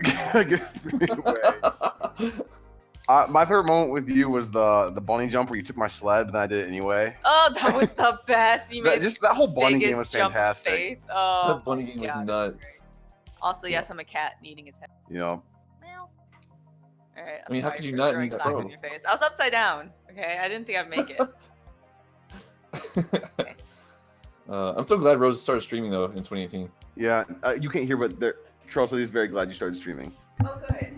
My favorite moment with you was the bunny jump where you took my sled, but then I did it anyway. Oh, that was the best. You made That whole bunny biggest game was jump of fantastic. faith. Oh, That bunny game was God, nuts. Also, yes, I'm a cat eating its head. You know. Well, all right. I'm I mean, how sorry could you for not throwing eat that socks crow? in your face. I was upside down. Okay, I didn't think I'd make it. I'm so glad Rose started streaming though in 2018. Yeah, you can't hear, but Charles said he's very glad you started streaming. Oh, good.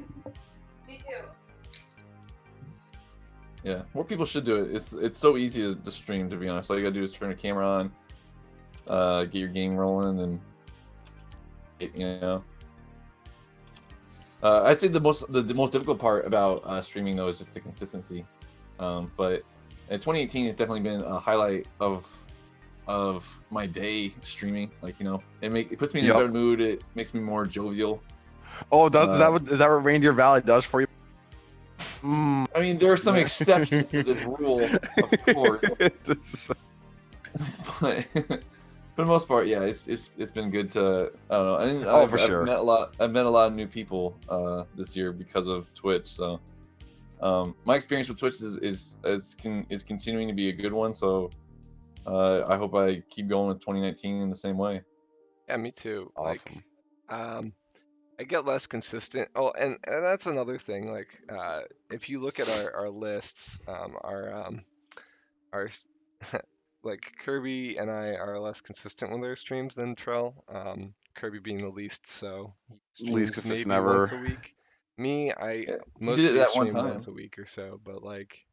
Me too. Yeah, more people should do it. It's so easy to stream. To be honest, all you gotta do is turn a camera on, get your game rolling, and I'd say the most difficult part about streaming though is just the consistency. But 2018 has definitely been a highlight of my day streaming. Like it puts me in a Yep. better mood. It makes me more jovial. Oh, is that what Reindeer Valley does for you? Mm. I mean, there are some exceptions to this rule, of course. But for the most part, yeah, it's been good to I don't know. And Oh, for sure. I've met a lot of new people this year because of Twitch. So My experience with Twitch is continuing to be a good one. So I hope I keep going with 2019 in the same way. Yeah, me too. Awesome. Like, I get less consistent. Oh, and that's another thing. Like, if you look at our lists, our like Kirby and I are less consistent with our streams than Trell. Kirby being the least, so he Least streams consistent maybe ever. once a week. Me, I Yeah, you did mostly it that one stream time. once a week or so, but like,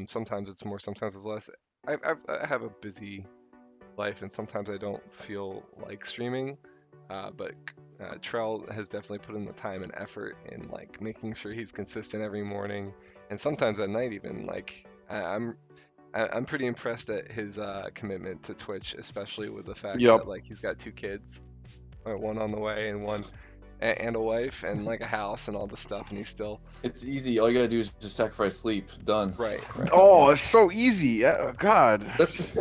sometimes it's more, sometimes it's less. I have a busy life, and sometimes I don't feel like streaming. But Trell has definitely put in the time and effort in like making sure he's consistent every morning, and sometimes at night even. Like I'm pretty impressed at his commitment to Twitch, especially with the fact Yep. that like he's got 2 kids, one on the way and one and a wife and like a house and all this stuff, and he's still It's easy. All you gotta do is just sacrifice sleep. Done. right. Oh, it's so easy. God. That's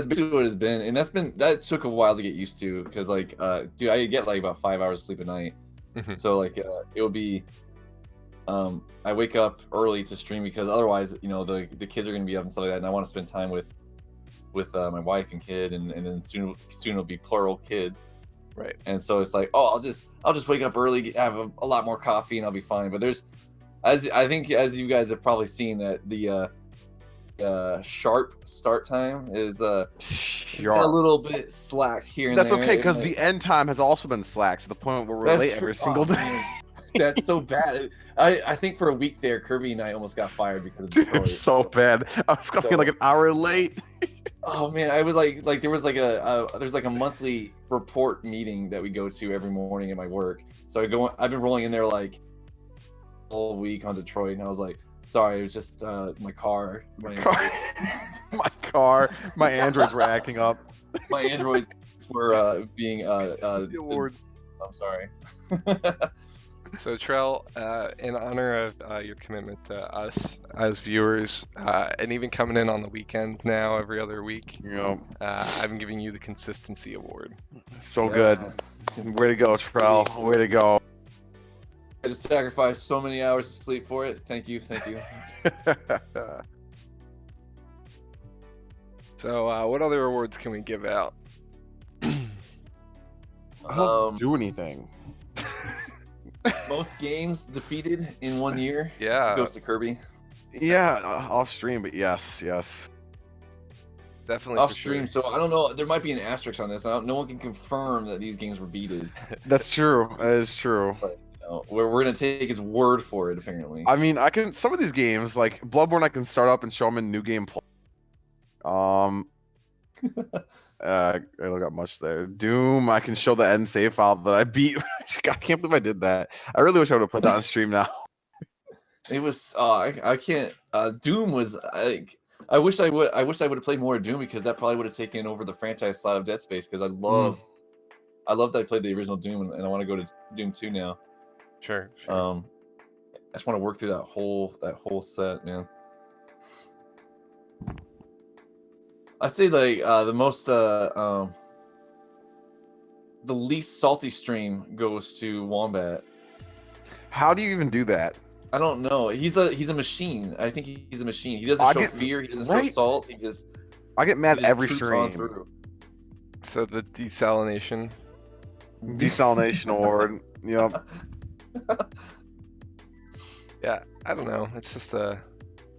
basically what it's been, and that took a while to get used to because like dude, I get like about 5 hours of sleep a night. Mhm. So like it would be I wake up early to stream because otherwise the kids are gonna be up and stuff like that, and I want to spend time with my wife and kid, and then soon it'll be plural kids. Right. And so it's like, oh, I'll just wake up early, have a lot more coffee, and I'll be fine. But I think as you guys have probably seen, that the sharp start time is a little bit slack here and That's there. okay, because It the might- end time has also been slack to the point where we're That's late true. every single Oh, day. man. That's so bad. I think for a week there, Kirby and I almost got fired because of Dude, Detroit. so bad. I was coming So- like an hour late. Oh man, I was like there was like there's like a monthly report meeting that we go to every morning at my work. So I've been rolling in there like all week on Detroit, and I was like, sorry, it was just my car. My androids were acting up. My androids were being The award. I'm sorry. So Trell, in honor of your commitment to us as viewers, and even coming in on the weekends now every other week, I'm giving you the Consistency Award. So good. Way to go, Trell. Way to go. I just sacrificed so many hours of sleep for it. Thank you. So what other awards can we give out? I don't do anything. Most games defeated in 1 year Yeah, goes to Kirby. Yeah, off stream, but yes. definitely Off for stream, sure. so I don't know. There might be an asterisk on this. No one can confirm that these games were beated. That's true. That is true. We're gonna take his word for it. Apparently, I mean, I can some of these games like Bloodborne. I can start up and show them in new game. I don't got much there. Doom, I can show the end save file that I beat. I can't believe I did that. I really wish I would have put that on stream now. it was. I can't. Doom was. I wish I would have played more of Doom because that probably would have taken over the franchise side of Dead Space because I love that I played the original Doom and I want to go to Doom 2 now. Sure. I just want to work through that whole set, man. I'd say like the least salty stream goes to Wombat. How do you even do that? I don't know. He's a machine. I think he's a machine. He doesn't I show get- fear. He doesn't show right? salt. He just I get mad just every troops on stream. through. So the desalination. Desalination award. Yep. Yeah, I don't know. It's just a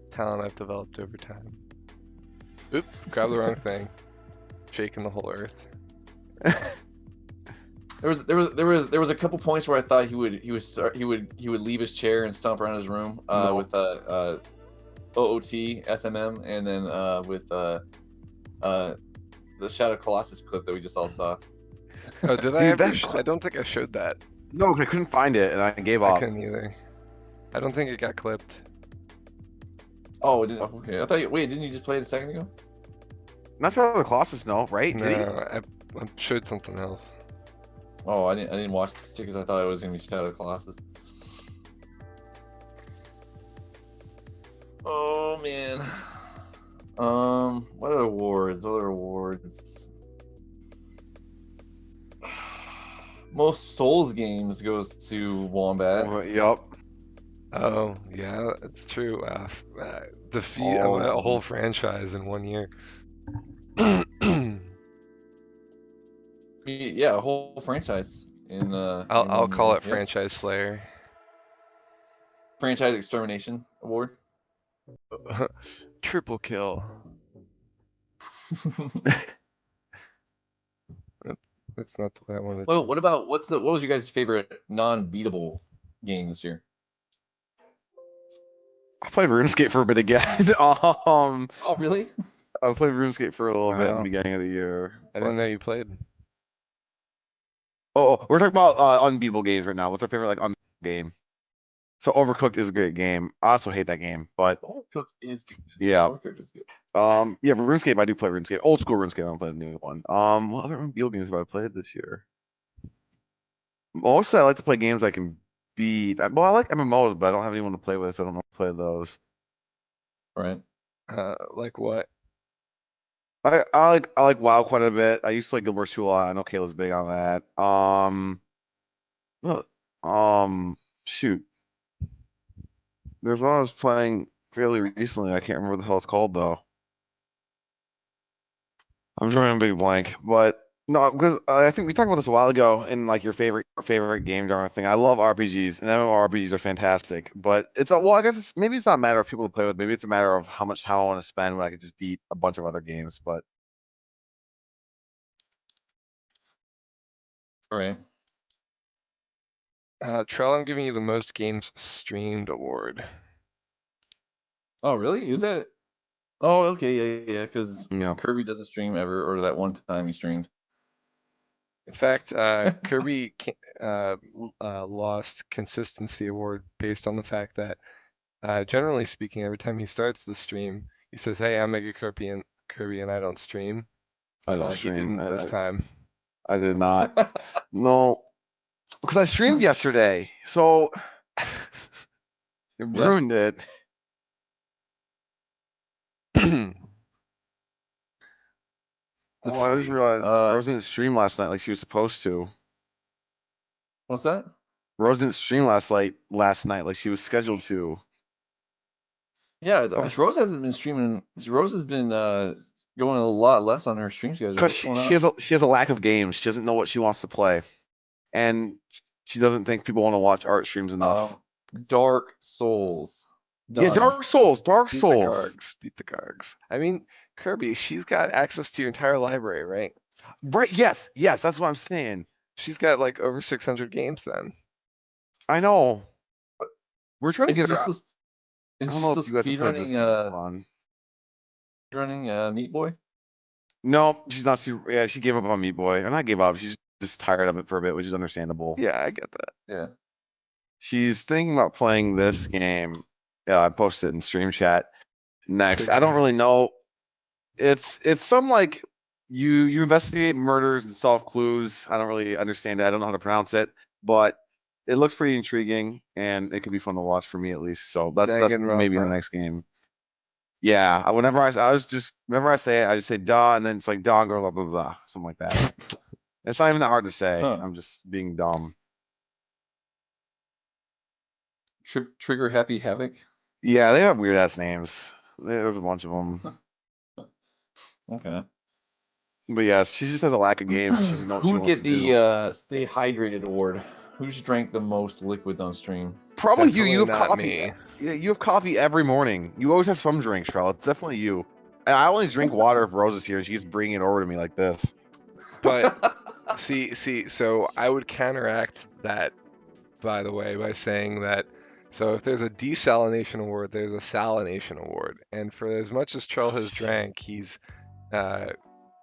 talent I've developed over time. Oop, grab the wrong thing. Shaking the whole earth. There was a couple points where I thought he would leave his chair and stomp around his room No. with OOT, SMM, and then with the Shadow Colossus clip that we just all saw. Oh, did I Dude, ever? that I don't think I showed that. No, I couldn't find it and I gave I up. couldn't either. I don't think it got clipped. Oh, okay. I thought didn't you just play it a second ago? That's how the Colossus know, right? No, Did he? I showed something else. Oh, I didn't watch it because I thought it was gonna be Shadow Colossus. Oh man. What other awards? Most Souls games goes to Wombat. Yup. Oh, yeah, it's true. Defeat Oh. a whole franchise in 1 year. Yeah, a whole franchise in I'll in call it yeah. Franchise Slayer. Franchise Extermination Award. Triple kill. That's not the way I wanted. Well, what about what was your guys' favorite non-beatable game this year? I played RuneScape for a bit again. Oh, really? I played RuneScape for a little bit in Wow. the beginning of the year. I didn't know you played. We're talking about unbeatable games right now. What's our favorite like unbeatable game? So Overcooked is a great game. I also hate that game, but Overcooked is good. yeah. Overcooked is good. Yeah, RuneScape I do play RuneScape. Old school RuneScape, I don't play the new one. What other unbeatable games have I played this year? Mostly I like to play games I can beat. Well, I like MMOs, but I don't have anyone to play with, so I don't know how to play those. Right. Like what? I like WoW quite a bit. I used to play Guild Wars 2 a lot. I know Kayla's big on that. Well, shoot. There's one I was playing fairly recently. I can't remember what the hell it's called though. I'm drawing a big blank, but no, because I think we talked about this a while ago in like your favorite game genre thing. I love RPGs, and MMORPGs are fantastic. But it's a well, I guess maybe it's not a matter of people to play with. Maybe it's a matter of how much time I want to spend when I could just beat a bunch of other games. But All right. Trell, I'm giving you the most games streamed award. Oh, really? Is that? Oh, okay, yeah. Because you know, Kirby doesn't stream ever, or that one time he streamed. In fact, Kirby lost consistency award based on the fact that, generally speaking, every time he starts the stream, he says, "Hey, I'm Mega Kirby, and I don't stream." I don't He stream. didn't this time. I did not. No, because I streamed yesterday, so it Yeah. ruined it. Let's Oh, I just see. realized Rose didn't stream last night like she was supposed to. What's that? Rose didn't stream last night like she was scheduled to. Yeah, Oh. Rose hasn't been streaming. Rose has been going a lot less on her stream schedule. Because What's going on? she has a lack of games. She doesn't know what she wants to play, and she doesn't think people want to watch art streams enough. Dark Souls. Yeah, Done. Dark Souls. Beat the Gargs. Beat the Gargs. I mean, Kirby, she's got access to your entire library, right? Right? Yes, that's what I'm saying. She's got like over 600 games then. I know. We're trying to Is get her. just I don't know if you guys have heard this. Running Meat Boy. No, she's not. Yeah, she gave up on Meat Boy, and I gave up. She's just tired of it for a bit, which is understandable. Yeah, I get that. Yeah. She's thinking about playing this game. Yeah, I posted it in stream chat next. I don't really know. It's some like you investigate murders and solve clues. I don't really understand it. I don't know how to pronounce it, but it looks pretty intriguing and it could be fun to watch for me at least. So that's maybe the next game. Yeah, whenever I say it, I just say duh, and then it's like duh, blah blah blah, something like that. It's not even that hard to say. Huh. I'm just being dumb. Trigger Happy Havoc. Yeah, they have weird ass names. There's a bunch of them. Okay. But yeah, she just has a lack of games. She doesn't know what she Who would wants get to do. the Stay Hydrated award? Who's drank the most liquids on stream? Probably you. You have Definitely not coffee. me. Yeah, you have coffee every morning. You always have some drink, Charlotte. It's definitely you. And I only drink water if Rose is here, and she keeps bringing it over to me like this. But see, so I would counteract that, by the way, by saying that. So if there's a desalination award, there's a salination award, and for as much as Trell has drank, he's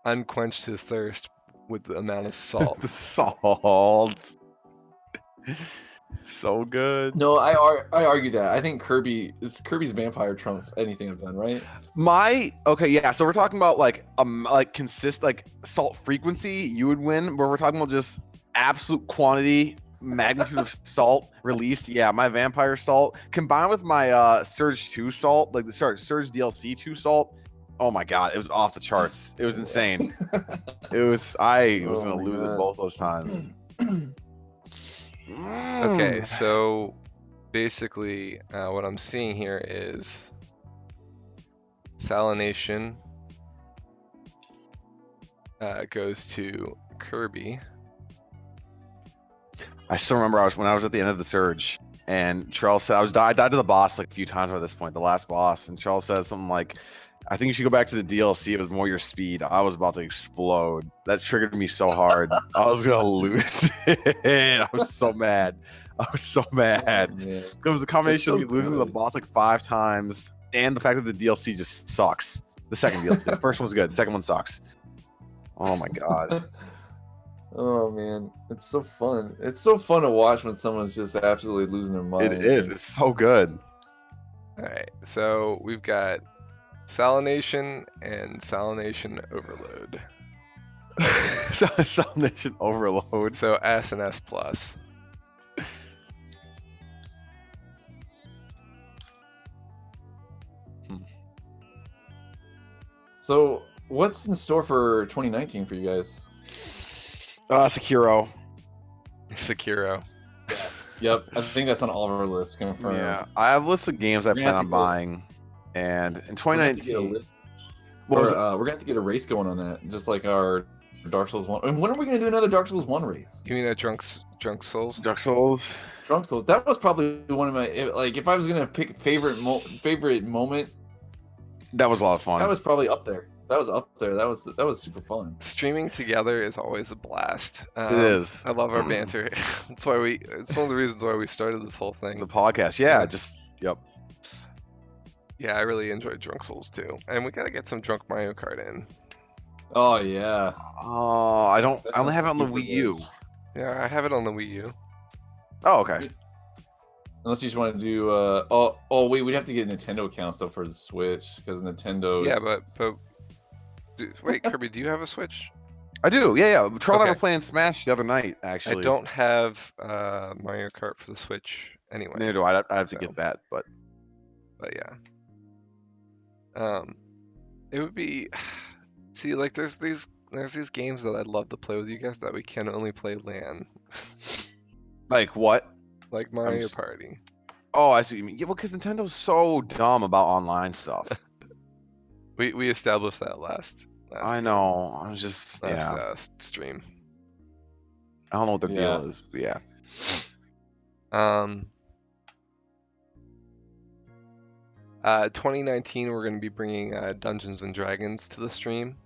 unquenched his thirst with the amount of salt. The salt. So good. No, I argue that. I think Kirby's vampire trumps anything I've done, right? Okay, yeah. So we're talking about like salt frequency. You would win, but we're talking about just absolute quantity, magnitude of salt released. Yeah, my vampire salt combined with my Surge 2 salt, like the Surge DLC 2 salt. Oh my god, it was off the charts. It was insane. I was gonna lose it both those times. Okay, so basically, what I'm seeing here is Salination goes to Kirby. I still remember when I was at the end of the surge, and Charles said I died to the boss like a few times by this point, the last boss, and Charles says something like, "I think you should go back to the DLC. It was more your speed." I was about to explode. That triggered me so hard. I was gonna lose it. I was so mad. I was so mad. Oh, man. It was a combination so of me losing to the good. boss like 5 times, and the fact that the DLC just sucks. The second DLC, the first one's good. The second one sucks. Oh my god. Oh man, it's so fun. It's so fun to watch when someone's just absolutely losing their mind. It is. It's so good. All right, so we've got Salination and Salination Overload. Salination Overload. So S and S plus. So, what's in store for 2019 for you guys? Sekiro. Sekiro. Yep, I think that's on all of our lists. Confirmed. Yeah, I have a list of games I We're gonna plan have on to go- buying, and in We're gonna have to get a 2019, list- what was or, it? we're gonna have to get a race going on that, just like our Dark Souls 1. And when are we gonna do another Dark Souls 1 race? You mean a Drunk Souls? Dark Souls. Drunk Souls. That was probably one of my if I was gonna pick favorite moment, That was a lot of fun. that was probably up there. That was up there. That was super fun. Streaming together is always a blast. It is. I love our banter. That's why it's one of the reasons why we started this whole thing. The podcast. Yeah, just yep. Yeah, I really enjoyed Drunk Souls too, and we gotta get some Drunk Mario Kart in. Oh yeah. Oh, I only have it on the Super Wii U. good. Yeah, I have it on the Wii U. Oh, okay. Unless you just want to do wait, we'd have to get Nintendo accounts though for the Switch because Nintendo. Yeah, but wait, Kirby, do you have a Switch? I do. Yeah, yeah. Troll and I Okay. were playing Smash the other night. Actually, I don't have Mario Kart for the Switch anyway. Neither do I. I have to So. get that, but But yeah. It would be see like there's these games that I'd love to play with you guys that we can only play LAN. like what? Like Mario s- Party. Oh, I see what you mean. Yeah, well, because Nintendo's so dumb about online stuff. We established that last I know. I was just stream. I don't know what the Yeah. deal is. But yeah. 2019 we're going to be bringing Dungeons and Dragons to the stream.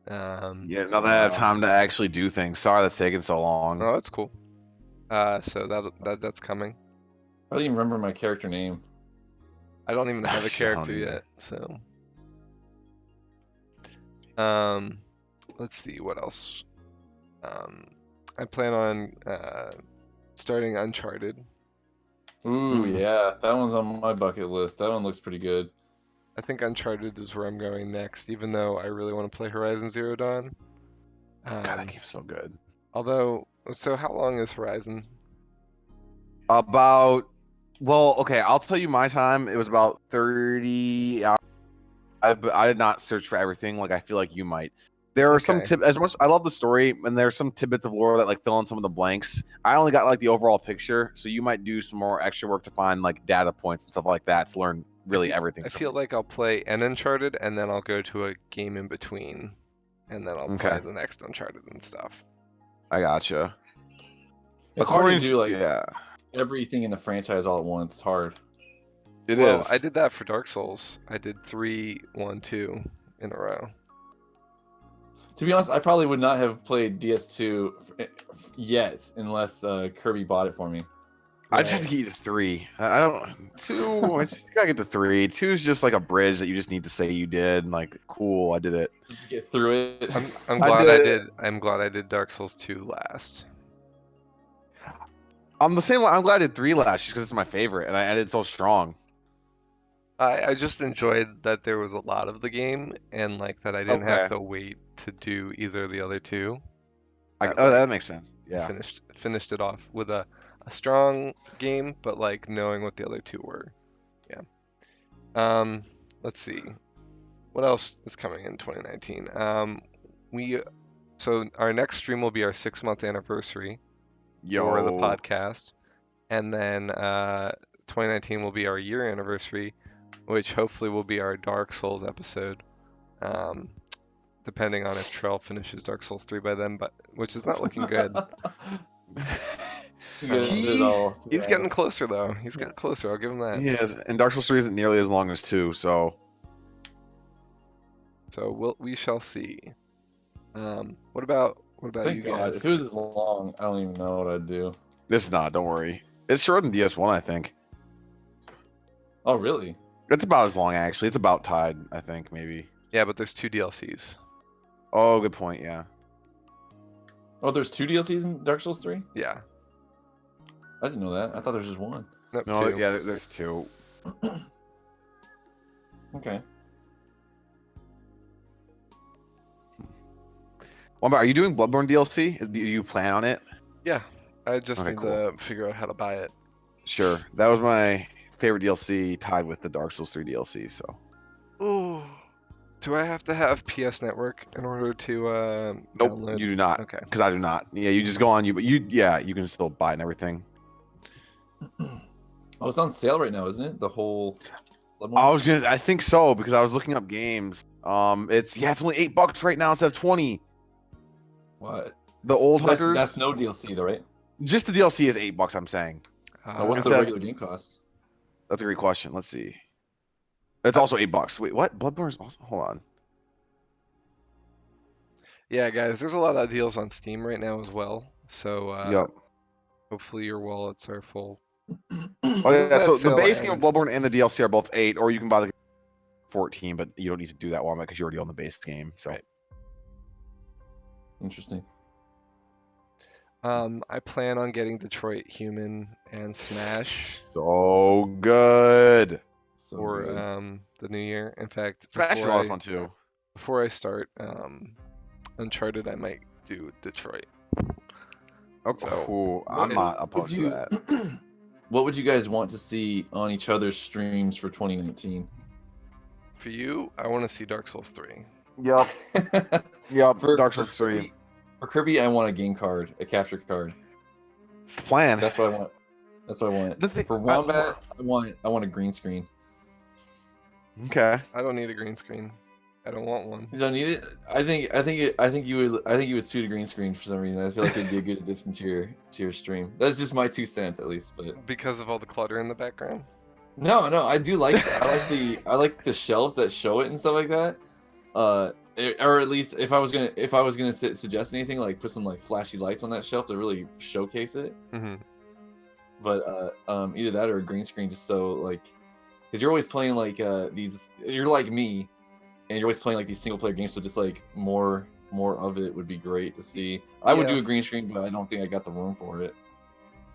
Yeah. Now that I have time to actually do things. Sorry that's taking so long. Oh, that's cool. So that's coming. I don't even remember my character name. I don't even have a I don't character either. yet, so. Let's see what else. I plan on starting Uncharted. Ooh yeah, that one's on my bucket list. That one looks pretty good. I think Uncharted is where I'm going next, even though I really want to play Horizon Zero Dawn. God, that game's so good. Although, so how long is Horizon? About okay, I'll tell you my time. It was about 30 hours. I did not search for everything like I feel like you might. There are some Okay. as much I love the story, and there's some tidbits of lore that like fill in some of the blanks. I only got like the overall picture, so you might do some more extra work to find like data points and stuff like that to learn really everything. I from feel it. like I'll play an Uncharted and then I'll go to a game in between, and then I'll play Okay. the next Uncharted and stuff. I gotcha. It's hard to According do like yeah, everything in the franchise all at once. It's hard. it is. Well, I did that for Dark Souls. I did 3, 1, 2 in a row. To be honest, I probably would not have played DS2 yet unless Kirby bought it for me. I just have to get you to 3. I don't 2. I just gotta get to 3. 2 is just like a bridge that you just need to say you did. And like, cool, I did it. Just get through it. I'm I glad did it. I'm glad I did Dark Souls 2 last. I'm the same. I'm glad I did 3 last just because it's my favorite, and I did so strong. I just enjoyed that there was a lot of the game and like that I didn't have Okay. to wait to do either of the other two. That makes sense. Yeah. Finished it off with a strong game, but like knowing what the other two were. Yeah. Let's see. What else is coming in 2019? So our next stream will be our 6-month anniversary for the podcast, and then 2019 will be our year anniversary, which hopefully will be our Dark Souls episode. Depending on if Trell finishes Dark Souls 3 by then, but which is not looking good. You guys did He- all He's throughout. getting closer though. He's getting closer. I'll give him that. He is, and Dark Souls 3 isn't nearly as long as 2, so So we shall see. What about Thank you God. guys? If it was this long, I don't even know what I'd do. it's not. Don't worry. It's shorter than DS1, I think. Oh, really? It's about as long, actually. It's about tied, I think, maybe. Yeah, but there's 2 DLCs. Oh, good point. Yeah. Oh, there's 2 DLCs in Dark Souls 3? Yeah. I didn't know that. I thought there was just one. Nope, No, 2. yeah, there's 2. Okay. Wamba, are you doing Bloodborne DLC? Do you plan on it? Yeah. I just Okay, need cool. to figure out how to buy it. Sure. That was my favorite DLC, tied with the Dark Souls 3 DLC. So. Ooh. Do I have to have PS Network in order to Nope, download? you do not. Okay. Because I do not. Yeah, you just go on but you can still buy it and everything. Oh, it's on sale right now, isn't it? The whole. I think so because I was looking up games. It's only $8 right now instead of 20. What? The old That's, Hunters. that's no DLC though, right? Just the DLC is $8. I'm saying. Oh, what's the instead- regular game cost? That's a great question. Let's see. It's also $8. Wait, what? Bloodborne is also. Hold on. Yeah, guys, there's a lot of deals on Steam right now as well. So Yep. hopefully your wallets are full. Oh yeah. So the Phil base game of and- Bloodborne and the DLC are both 8, or you can buy the 14, but you don't need to do that one because you already own the base game. So. Right. Interesting. I plan on getting Detroit Human and Smash So good. So for good. the new year. In fact, Smash is a lot of fun too. before I start Uncharted, I might do Detroit. Oh, So, cool. I'm what not would opposed to you- that. What would you guys want to see on each other's streams for 2019? For you, I want to see Dark Souls 3. Yep. Yep. For- Dark for Souls 3. Kirby- For Kirby, I want a game card, a capture card. It's the plan. That's what I want. That's what I want. The thing- For Wombat, I want a green screen. Okay. I don't need a green screen. I don't want one. You don't need it. I think you would suit a green screen for some reason. I feel like it'd be a good addition to your stream. That's just my 2 cents at least. But Because of all the clutter in the background? no, I do like that. I like the shelves that show it and stuff like that. Or at least if I was gonna suggest anything, like put some like flashy lights on that shelf to really showcase it. Mm-hmm. But either that or a green screen, just so like, because you're always playing like these. You're like me, and you're always playing like these single player games. So just like more of it would be great to see. I would Yeah. do a green screen, but I don't think I got the room for it.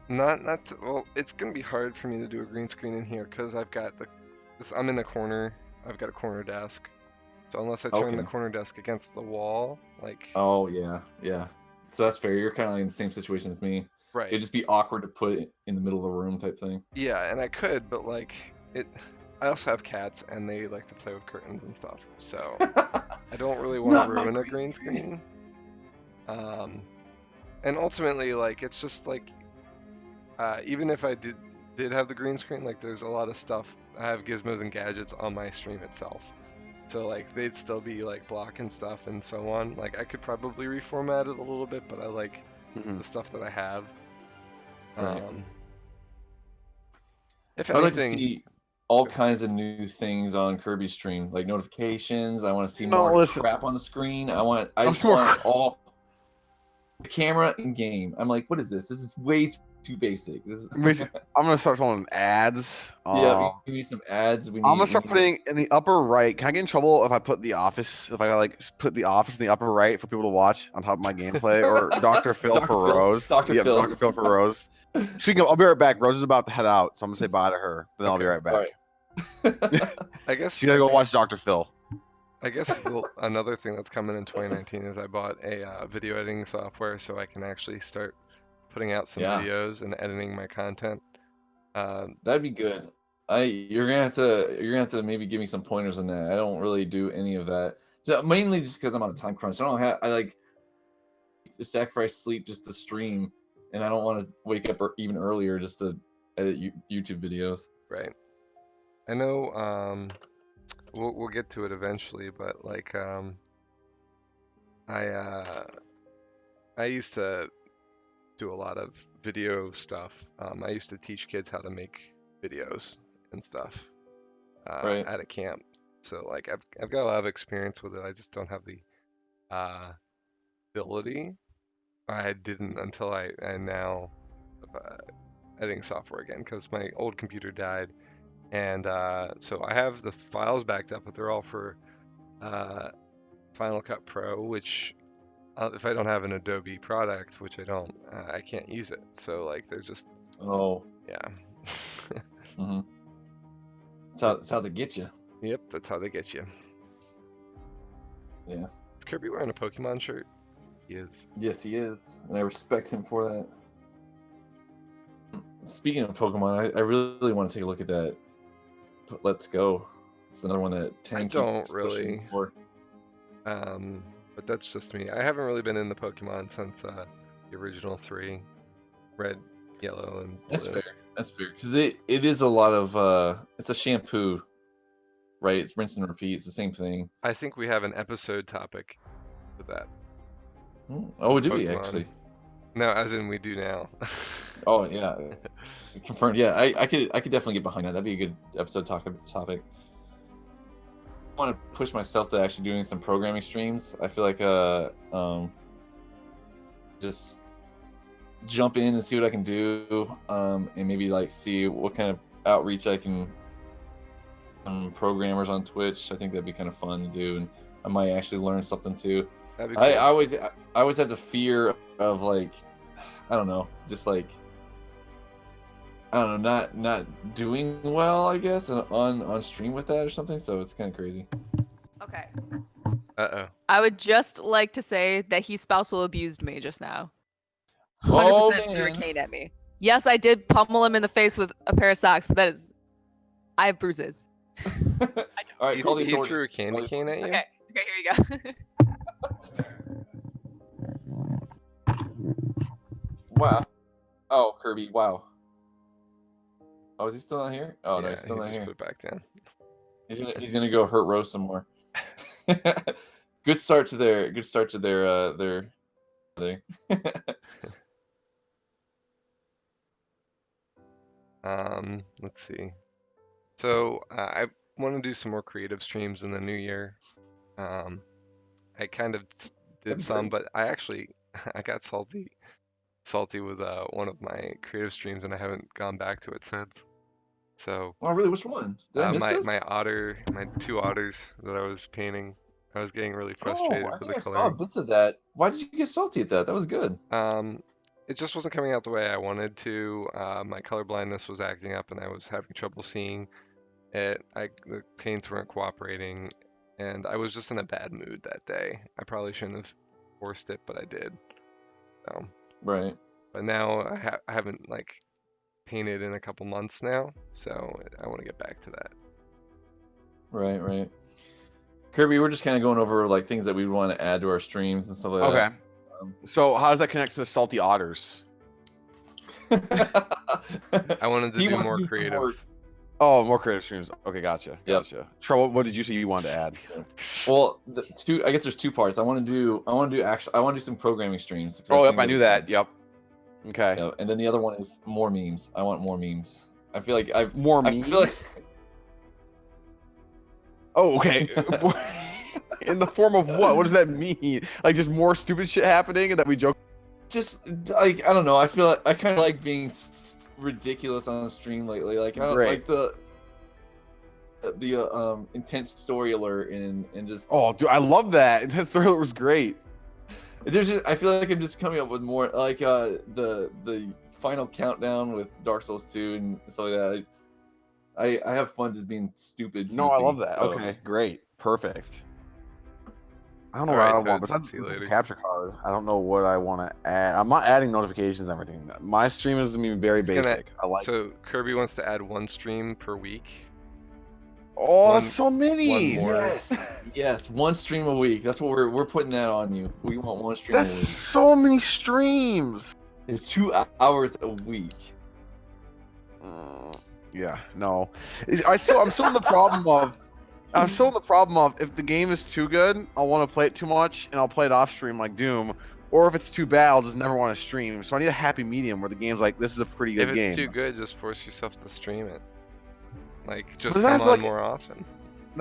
Well, it's gonna be hard for me to do a green screen in here because I'm in the corner. I've got a corner desk. So unless I turn the Okay. corner desk against the wall, like Oh yeah. So that's fair. You're kind of in the same situation as me. right. It'd just be awkward to put it in the middle of the room type thing. Yeah, and I could, but like I also have cats and they like to play with curtains and stuff. So I don't really want Not to my ruin a green screen. And ultimately, like it's just like even if I did have the green screen, like there's a lot of stuff. I have gizmos and gadgets on my stream itself. So like they'd still be like blocking stuff and so on. Like I could probably reformat it a little bit, but I like Mhm. the stuff that I have. Right. If I'd like to anything, see all kinds of new things on Kirby stream, like notifications. I want to see No, more listen. crap on the screen. I I'm just more want all the camera and game. I'm like, what is this? This is way too basic. This is I'm gonna start throwing ads. yeah. We need some ads. We need, I'm gonna start we need- putting in the upper right. Can I get in trouble if I put The Office? If I like put The Office in the upper right for people to watch on top of my gameplay, or Dr. Phil Dr. for Phil. Rose? Dr. Yeah, Phil. Dr. Phil for Rose. Speaking of, I'll be right back. Rose is about to head out, so I'm gonna say bye to her. Then I'll be right back. All right. I guess She's gotta go watch Dr. Phil. I guess another thing that's coming in 2019 is I bought a video editing software so I can actually start putting out some Yeah. videos and editing my content. That'd be good. You're gonna have to maybe give me some pointers on that. I don't really do any of that. Mainly just because I'm on a time crunch. I like to sacrifice sleep just to stream, and I don't want to wake up even earlier just to edit YouTube videos. Right. I know. We'll get to it eventually, but like I used to do a lot of video stuff. I used to teach kids how to make videos and stuff Right. at a camp. So like I've got a lot of experience with it. I just don't have the ability. I didn't until I now editing software again because my old computer died, and so I have the files backed up, but they're all for Final Cut Pro, which if I don't have an Adobe product, which I don't, I can't use it. So like there's just Oh. yeah. Mm-hmm. That's how they get you. Yep, that's how they get you. Yeah. Is Kirby wearing a Pokemon shirt? He is. Yes, he is, and I respect him for that. Speaking of Pokemon, I really want to take a look at that. Let's Go. It's another one that Tank don't keeps pushing really. for. But that's just me. I haven't really been in the Pokemon since the original 3, Red, Yellow, and That's Blue. fair. That's fair because it is a lot of it's a shampoo, right? It's rinse and repeat. It's the same thing. I think we have an episode topic for that. Oh, do we Pokemon. actually? No, as in we do now. Oh yeah, confirmed. Yeah, I could definitely get behind that. That'd be a good episode topic. I want to push myself to actually doing some programming streams. I feel like just jump in and see what I can do, and maybe like see what kind of outreach I can. Programmers on Twitch. I think that'd be kind of fun to do, and I might actually learn something too. That'd be cool. I always had the fear of like, I don't know, just like, I don't know, not doing well, I guess, on stream with that or something. So it's kind of crazy. Okay. Uh-oh. I would just like to say that he spousal abused me just now. 100% Oh, threw a man. cane at me. Yes, I did pummel him in the face with a pair of socks, but that is, I have bruises. All right, call the He authorities. threw a candy cane at you? Okay, here you go. Wow. Oh, Kirby. Wow. Oh, is he still not here? Oh, no, Yeah, he's still he not just here. put it back down. He's gonna go hurt Rose some more. Good start to their thing. Let's see. So I want to do some more creative streams in the new year. I kind of did some, but I actually I got salty with one of my creative streams, and I haven't gone back to it since. So Oh, really? Which one? Did I miss this? my 2 otters that I was painting, I was getting really frustrated I with think the I saw coloring. bits of that. Why did you get salty at that? That was good. It just wasn't coming out the way I wanted to. My color blindness was acting up, and I was having trouble seeing it. The paints weren't cooperating, and I was just in a bad mood that day. I probably shouldn't have forced it, but I did. So, Right. but now I haven't like painted in a couple months now, so I want to get back to that. Right. Kirby, we're just kind of going over like things that we want to add to our streams and stuff like Okay. So how does that connect to the salty otters? that. I wanted to He do wants to more do some creative. more- Oh, more creative streams. Okay, gotcha. Yep. Gotcha. Trouble. What did you say you wanted to add? Well, I guess there's 2 parts. I want to do some programming streams. 'cause Oh, yep, think I knew that's- that. Yep. Okay. Yeah, and then the other one is more memes. I want more memes. I feel like More I memes. feel like Oh, okay. In the form of what? What does that mean? Like just more stupid shit happening and that we joke. just like I don't know. I feel like I kind of like being ridiculous on the stream lately. Like I don't Great. like the intense story alert and just Oh, dude, I love that. That story was great. there's just I feel like I'm just coming up with more like the final countdown with Dark Souls 2 and stuff like that. I have fun just being stupid. No, I goofy, love that. so- Okay, great, perfect. I don't know All what right, I want dudes, besides see you this later. capture card. I don't know what I want to add. I'm not adding notifications and everything. My stream is gonna be very It's gonna- basic. I like. So Kirby wants to add 1 stream per week. Oh, one- that's so many. one more. Yes, yes, 1 stream a week. That's what we're putting that on you. We want 1 stream That's a week. so many streams. It's 2 hours a week. Yeah, no. I'm still in the problem of. If the game is too good, I'll want to play it too much, and I'll play it off stream like Doom. Or if it's too bad, I'll just never want to stream. So I need a happy medium where the game's like, this is a pretty good If it's game. too good, just force yourself to stream it. Like, just But then I come have to, on like, more often.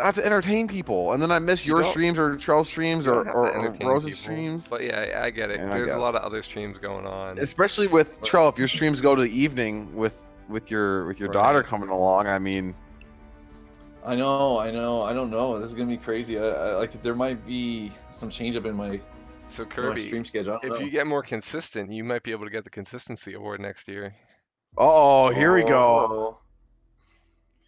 I have to entertain people, and then I miss You your don't- streams or Trell's streams You or, don't have to or entertain Rose's people. streams. But yeah, I get it. Yeah, I There's a guess. lot of other streams going on. Especially with Trell, if your streams go to the evening with your daughter Right. coming along, I mean, I know. I don't know. This is gonna be crazy. I like there might be some change up in my So my Kirby, stream schedule. I don't if know. you get more consistent, you might be able to get the consistency award next year. oh, here we go. Oh.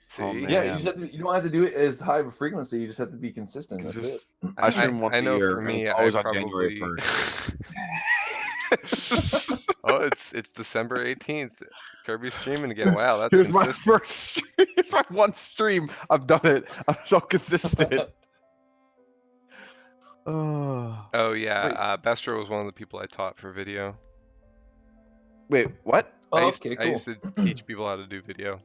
See? man. Yeah, you don't have to do it as high of a frequency. You just have to be consistent. That's Just- it. I stream once I a know year. for and me, it's I always on probably. January 1st. Oh, it's December 18th. Kirby's streaming again. Wow, that's Here's my consistent. first stream. Here's my one stream. I've done it. I'm so consistent. Oh. Oh yeah, Wait. Bestro was one of the people I taught for video. Wait, what? I Oh, used, okay, I cool. used to teach people how to do video.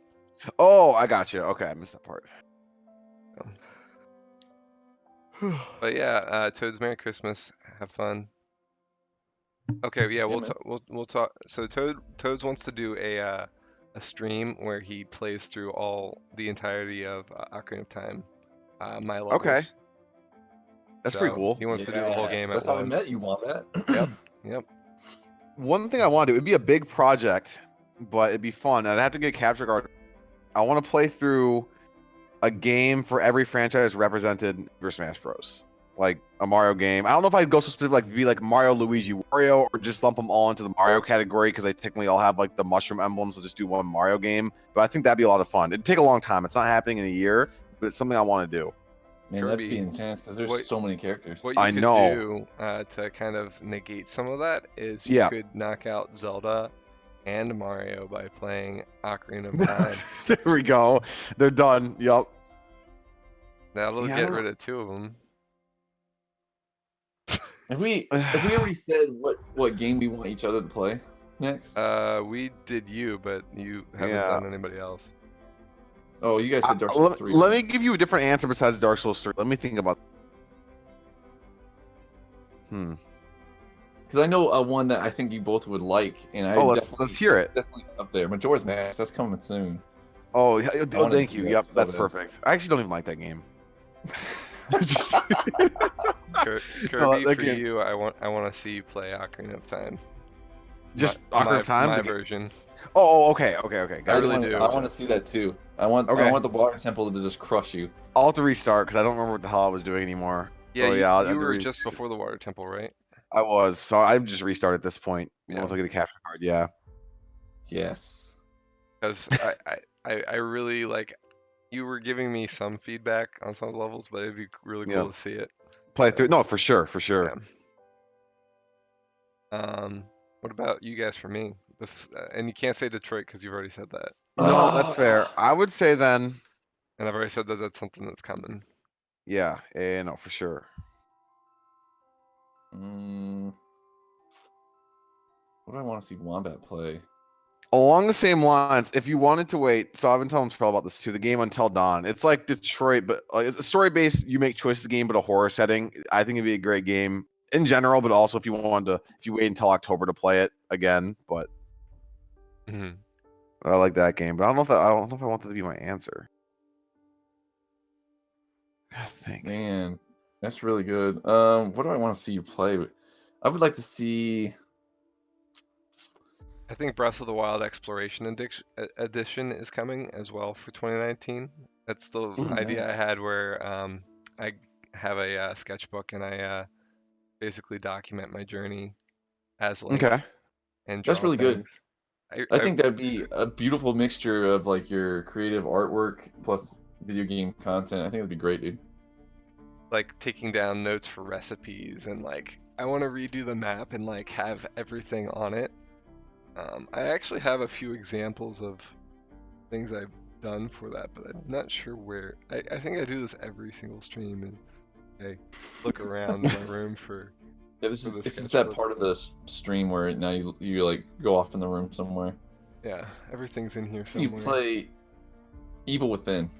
Oh, I got you. Okay, I missed that part. But yeah, Toads, Merry Christmas. Have fun. Okay, yeah, man. we'll talk. So Toads wants to do a stream where he plays through the entirety of Ocarina of Time. My levels. Okay. That's pretty So cool. He wants to do the whole Yes, game That's at how once. I met you, Wombat. Yep. One thing I want to do, it'd be a big project, but it'd be fun. I'd have to get a capture card. I want to play through a game for every franchise represented for Smash Bros. Like a Mario game. I don't know if I'd go so specific, like be like Mario, Luigi, Wario, or just lump them all into the Mario category because they technically all have like the mushroom emblems. So just do one Mario game. But I think that'd be a lot of fun. It'd take a long time. It's not happening in a year, but it's something I want to do. Man, Kirby, that'd be intense because there's what- so many characters. What you I could know. do to kind of negate some of that is you Yeah. could knock out Zelda and Mario by playing Ocarina of Time. There we go. They're done. Yup. That'll Yeah, I get don't- rid of 2 of them. If we already said what game we want each other to play next? We did you, but you haven't Yeah. done anybody else. Oh, you guys said Dark Souls 3. Let me give you a different answer besides Dark Souls 3. Let me think about. Because I know one that I think you both would like, and I Let's hear it. definitely up there. Majora's Mask, that's coming soon. Oh, yeah, wanna thank do you. that Yep, so that's bad. perfect. I actually don't even like that game. Just- Kirby, that for game's- you, I want to see you play Ocarina of Time. Just my, Ocarina of Time. My the ga- version. Oh, okay. I Got really it. do. want to see that too. I want Okay. the Water Temple to just crush you. I'll have to restart because I don't remember what the hell I was doing anymore. Yeah, Oh, you, yeah, I'll you have to were just before the Water Temple, right? I was, so I've just restarted at this point. Yeah. Once I get a capture card, yeah. Yes. Because I really like. You were giving me some feedback on some of the levels, but it'd be really cool Yeah. to see it. Play through. No, for sure. Yeah. What about you guys for me? And you can't say Detroit because you've already said that. No, that's fair. I would say then, And I've already said that that's something that's coming. yeah, no, for sure. What do I want to see Wombat play? Along the same lines, if you wanted to wait, so I've been telling Trell about this too. The game Until Dawn, it's like Detroit, but it's a story-based. You make choices game, but a horror setting. I think it'd be a great game in general, but also if you wait until October to play it again. But Mhm. I like that game, but I don't know if I want that to be my answer. I think. Man, that's really good. What do I want to see you play? I would like to see. I think Breath of the Wild Exploration Edition is coming as well for 2019. That's the idea I nice. had where I have a sketchbook and I basically document my journey as Link Okay. and That's draw really good. things. I think that'd be a beautiful mixture of like your creative artwork plus video game content. I think it'd be great, dude. like taking down notes for recipes and like I want to redo the map and like have everything on it. I actually have a few examples of things I've done for that, but I'm not sure where. I think I do this every single stream and I look around my room for. It was For the it's just that sketchbook. part of the stream where now you like go off in the room somewhere. Yeah, everything's in here So you somewhere. play Evil Within.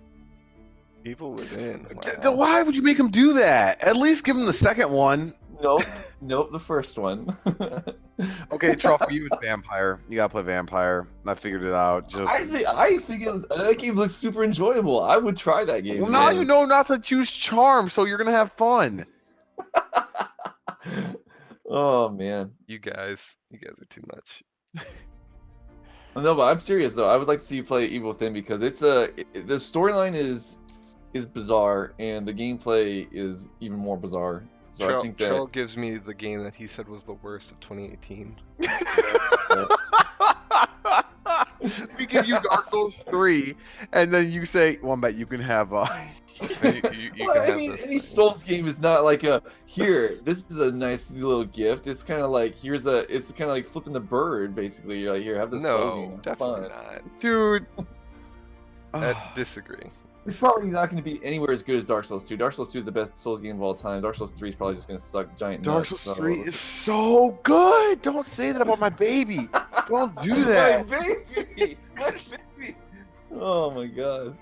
Evil Within. Then Wow. why would you make him do that? At least give him the second one. Nope, the first one. Okay, Troll, for you it's Vampire. You gotta play Vampire. I figured it out. Just I think that game looks super enjoyable. I would try that game. well, now again. you know not to choose Charm, so you're gonna have fun. Oh man. You guys are too much. No, but I'm serious though. I would like to see you play Evil Within because the storyline is bizarre and the gameplay is even more bizarre. So I think that Troll gives me the game that he said was the worst of 2018. We give you Dark Souls 3, and then you say, "One bet you can have." You Well, can I have mean, this. any Souls game is not like a here. This is a nice little gift. It's kind of like it's kind of like flipping the bird, basically. You're like, here, have this Souls game. No, Have definitely fun. not. Dude. I disagree. It's probably not going to be anywhere as good as Dark Souls 2. Dark Souls 2 is the best Souls game of all time. Dark Souls 3 is probably just going to suck giant Dark nuts. Souls 3 is so good. Don't say that about my baby. Don't do that. My baby! My baby! Oh my god.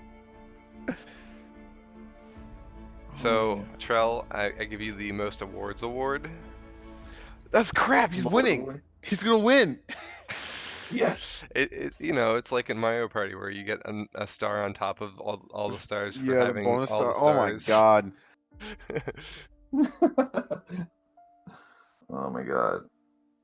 So, Trell, I give you the most awards award. That's crap. He's winning. He's gonna win. Yes. It's like in Mario Party where you get a star on top of all the stars for Yeah, the having bonus all star. the Oh my stars. god. Oh my god.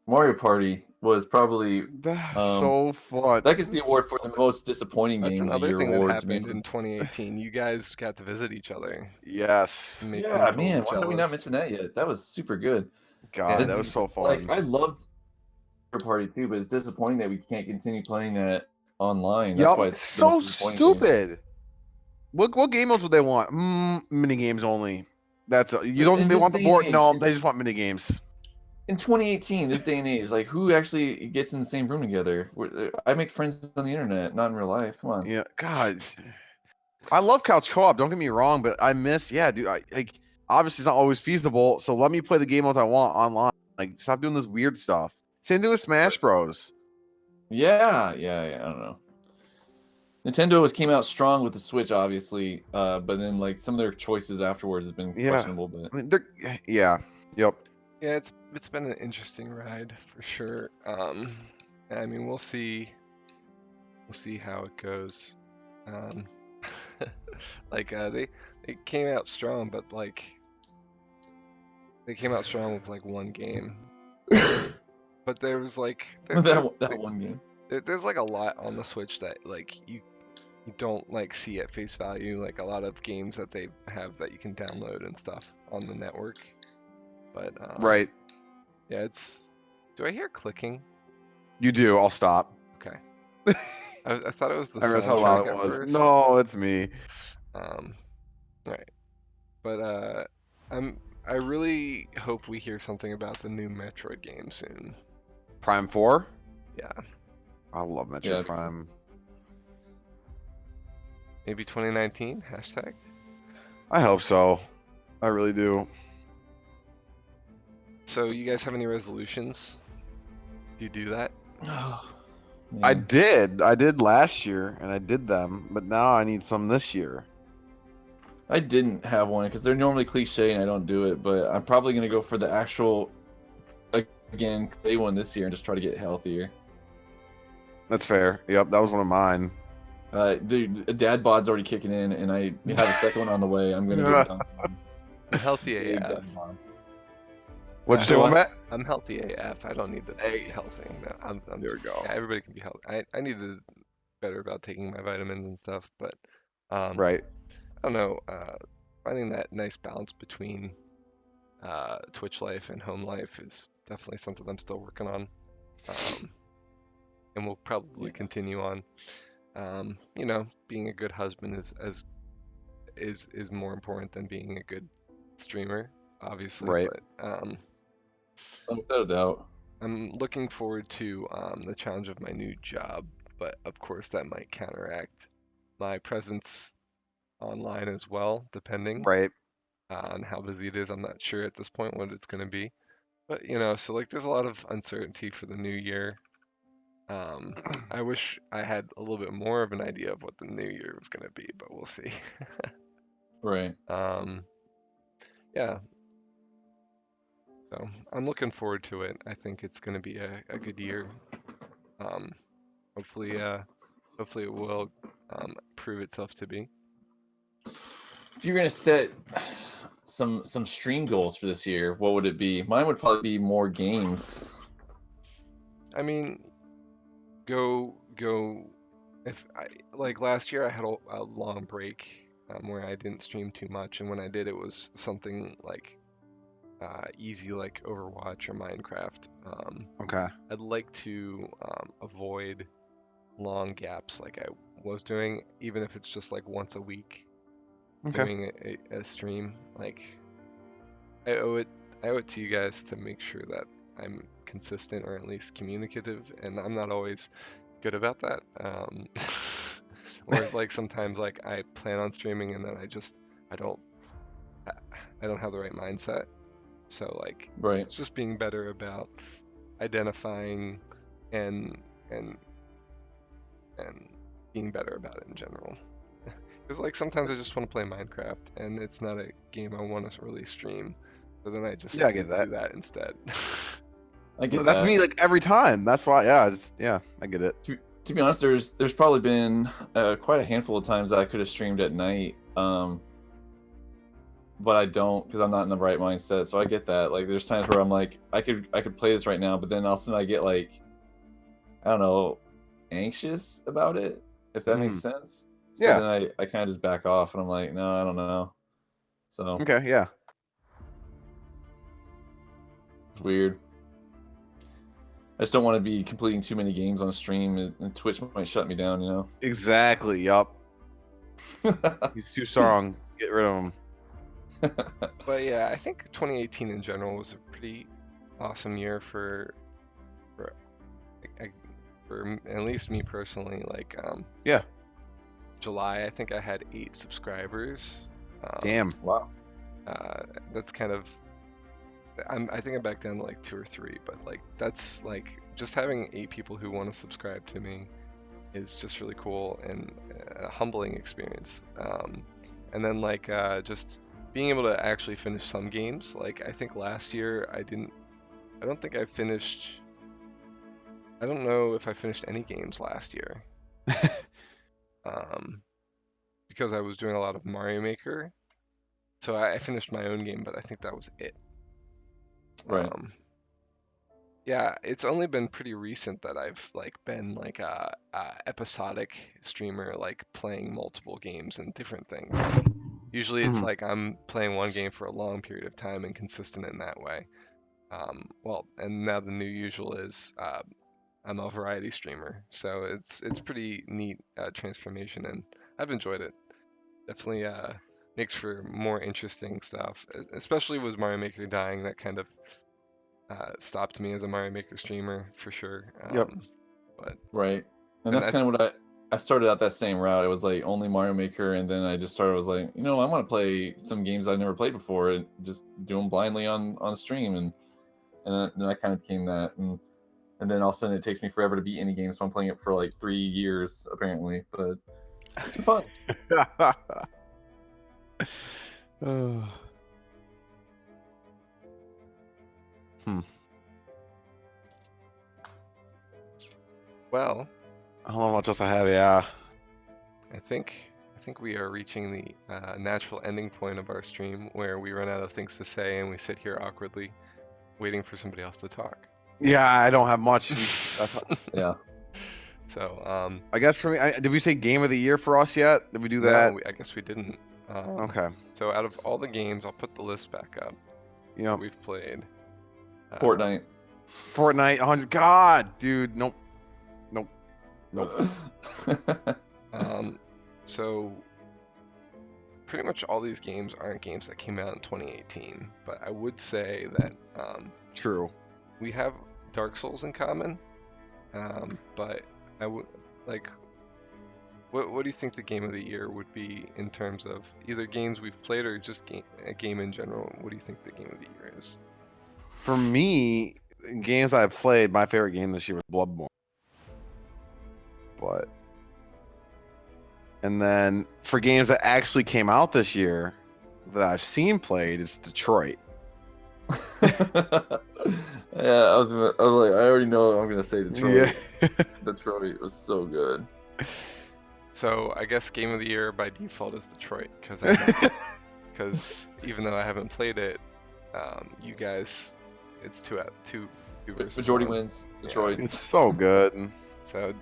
Mario Party was probably That's so fun. that gets the award for the most disappointing That's game of the another year thing that award to happened me. in 2018. You guys got to visit each other. Yes. Yeah, man, why did we not mention that yet? That was super good. God, Yeah, that was so fun. Like I loved Mario Party too, but it's disappointing that we can't continue playing that online. That's why Yup. it's the So most disappointing game. stupid. What game modes would they want? Mini games only. That's you don't In think they this want the day board? and No, age, they just want mini games. In 2018, this day and age, like who actually gets in the same room together? I make friends on the internet, not in real life. Come on. Yeah, God. I love couch co-op. Don't get me wrong, but I miss. Yeah, dude. Obviously it's not always feasible. So let me play the game modes I want online. Like, stop doing this weird stuff. Same thing with Smash Bros. Yeah. I don't know. Nintendo came out strong with the Switch, obviously, but then like some of their choices afterwards has been questionable. But I mean, yeah, yep. Yeah, it's been an interesting ride for sure. I mean, we'll see how it goes. Like they came out strong, but like they came out strong with like one game. But there was like that one game. there's like a lot on the Switch that like you don't like see at face value, like a lot of games that they have that you can download and stuff on the network. But Right. yeah, do I hear clicking? You do. I'll stop. Okay. I thought it was the I realized how loud soundtrack it at was. first. No, it's me. Alright. But I really hope we hear something about the new Metroid game soon. Prime 4? Yeah. I love Metroid Yeah. Prime. Maybe 2019 hashtag. I hope so. I really do. So you guys have any resolutions? Do you do that? I did last year, and I did them, but now I need some this year. I didn't have one because they're normally cliche and I don't do it, but I'm probably gonna go for the actual again clay one this year and just try to get healthier. That's fair. Yep, that was one of mine. The dad bod's already kicking in, and I have a second one on the way. I'm gonna go down. I'm healthy Big AF. dad bod. What'd you say, one bet? I'm healthy AF. I don't need to Hey. be healthy. No, I'm There we go. yeah, everybody can be healthy. I need to be better about taking my vitamins and stuff, but Right. I don't know. Finding that nice balance between Twitch life and home life is definitely something I'm still working on, and will probably continue on. You know, being a good husband is more important than being a good streamer, obviously. Right. But Without a doubt. I'm looking forward to the challenge of my new job, but of course that might counteract my presence online as well, depending Right. on how busy it is. I'm not sure at this point what it's going to be, but you know, so like there's a lot of uncertainty for the new year. I wish I had a little bit more of an idea of what the new year was gonna be, but we'll see. Right. Yeah. So I'm looking forward to it. I think it's gonna be a good year. Um, hopefully, hopefully it will prove itself to be. If you're gonna set some stream goals for this year, what would it be? Mine would probably be more games. I mean, go. If I like last year, I had a long break where I didn't stream too much, and when I did, it was something like easy, like Overwatch or Minecraft. Okay. I'd like to avoid long gaps like I was doing, even if it's just like once a week Okay. doing a stream. Like I owe it to you guys to make sure that I'm consistent or at least communicative, and I'm not always good about that. Or like sometimes like I plan on streaming and then I don't have the right mindset. So like Right. it's just being better about identifying and being better about it in general. Because like sometimes I just want to play Minecraft and it's not a game I want to really stream, so then I just Yeah, I get that. do that instead. I get That's that. me like every time. That's why. Yeah, I get it. To be honest, there's probably been quite a handful of times I could have streamed at night, but I don't because I'm not in the right mindset. So I get that. Like there's times where I'm like, I could play this right now, but then all of a sudden I get like, I don't know, anxious about it. If that makes sense. So Yeah. then I kind of just back off, and I'm like, no, I don't know. So Okay. Yeah. it's weird. I just don't want to be completing too many games on stream, and Twitch might shut me down. You know. Exactly. Yup. He's too strong. Get rid of him. But yeah, I think 2018 in general was a pretty awesome year for at least me personally. Like Yeah. July, I think I had 8 subscribers. Damn. Wow. That's kind of I think I'm back down to like 2 or 3, but like that's like just having 8 people who want to subscribe to me is just really cool and a humbling experience. And then like just being able to actually finish some games. Like I think last year I don't know if I finished any games last year. Because I was doing a lot of Mario Maker. So I finished my own game, but I think that was it. Right. Yeah, it's only been pretty recent that I've like been like a episodic streamer, like playing multiple games and different things. Like, usually it's like I'm playing one game for a long period of time and consistent in that way. Well, and now the new usual is I'm a variety streamer, so it's pretty neat transformation, and I've enjoyed it. Definitely makes for more interesting stuff, especially with Mario Maker dying. That kind of stopped me as a Mario Maker streamer for sure. Yep. But Right. And that's kind of what I started out that same route. It was like only Mario Maker, and then I was like, I want to play some games I've never played before and just do them blindly on stream, and then I kind of became that, and then all of a sudden it takes me forever to beat any game, so I'm playing it for like 3 years apparently, but it's fun. well, I don't know how much else I have. Yeah. I think we are reaching the natural ending point of our stream where we run out of things to say and we sit here awkwardly waiting for somebody else to talk. Yeah, I don't have much. Yeah. So I guess for me, did we say game of the year for us yet? Did we do that? No, I guess we didn't. Okay. So out of all the games, I'll put the list back up. Yeah. We've played. Fortnite. 100. God, dude. Nope. So pretty much all these games aren't games that came out in 2018, but I would say that True. we have Dark Souls in common. But I would like. What do you think the game of the year would be in terms of either games we've played or just a game in general? What do you think the game of the year is? For me, games I've played, my favorite game this year was Bloodborne. but. And then for games that actually came out this year that I've seen played, it's Detroit. Yeah, I was like, I already know what I'm gonna say Detroit. Yeah. Detroit was so good. So I guess game of the year by default is Detroit because even though I haven't played it, you guys, it's two versus Majority one. wins. Detroit. It's so good. So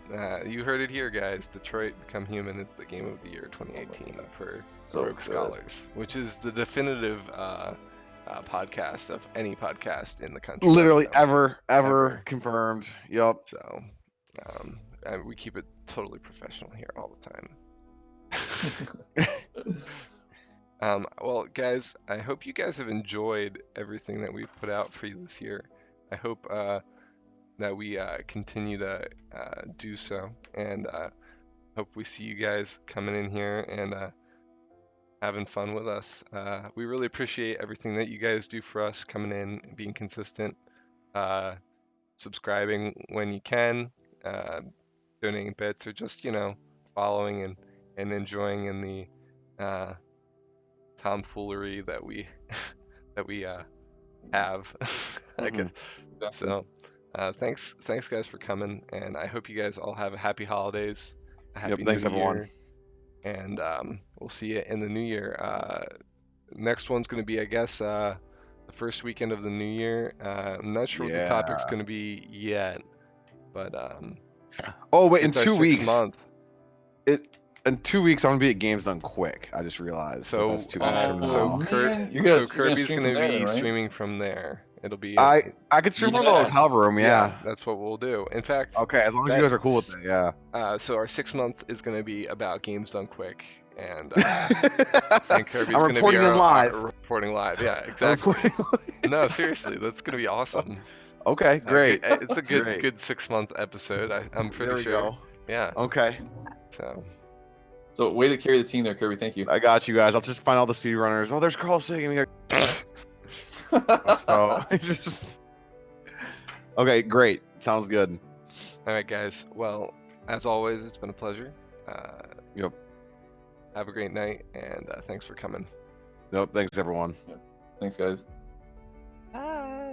you heard it here, guys. Detroit Become Human is the game of the year 2018 for So Rogue good. Scholars, which is the definitive podcast of any podcast in the country. Literally right now. ever Ever. confirmed. Yup. So and we keep it totally professional here all the time. Well, guys, I hope you guys have enjoyed everything that we've put out for you this year. I hope that we continue to do so, and hope we see you guys coming in here and having fun with us. We really appreciate everything that you guys do for us, coming in, being consistent, subscribing when you can, donating bits, or just following and enjoying in the tomfoolery that we have. I guess. So thanks guys for coming, and I hope you guys all have a happy holidays, a happy Thanks, new everyone. year, and we'll see you in the new year. Next one's going to be, I guess, the first weekend of the new year. I'm not sure what the topic's going to be yet, but Oh wait, in it's our 2 6th weeks. month. In 2 weeks, I'm gonna be at Games Done Quick. I just realized. So that's 2 weeks from now. so man, you're gonna Kirby's stream going from to there, be right? streaming from there. It'll be I could stream from the Yes. hotel room. Yeah. that's what we'll do. In fact, Okay, as long as you guys are cool with it. Yeah. so our 6th month is going to be about Games Done Quick, and Kirby's I'm going to be reporting in live. reporting live. Yeah, I'm exactly. reporting- No, seriously, that's going to be awesome. Okay, great. It's a Great. good 6-month episode. I'm pretty There we sure. go. Yeah. Okay, So So way to carry the team there, Kirby. Thank you. I got you guys. I'll just find all the speedrunners. Oh, there's Carl Sagan here. So just okay, great. Sounds good. all right, guys. Well, as always, it's been a pleasure. Yep. Have a great night, and thanks for coming. Nope. Thanks, everyone. Thanks, guys. Bye.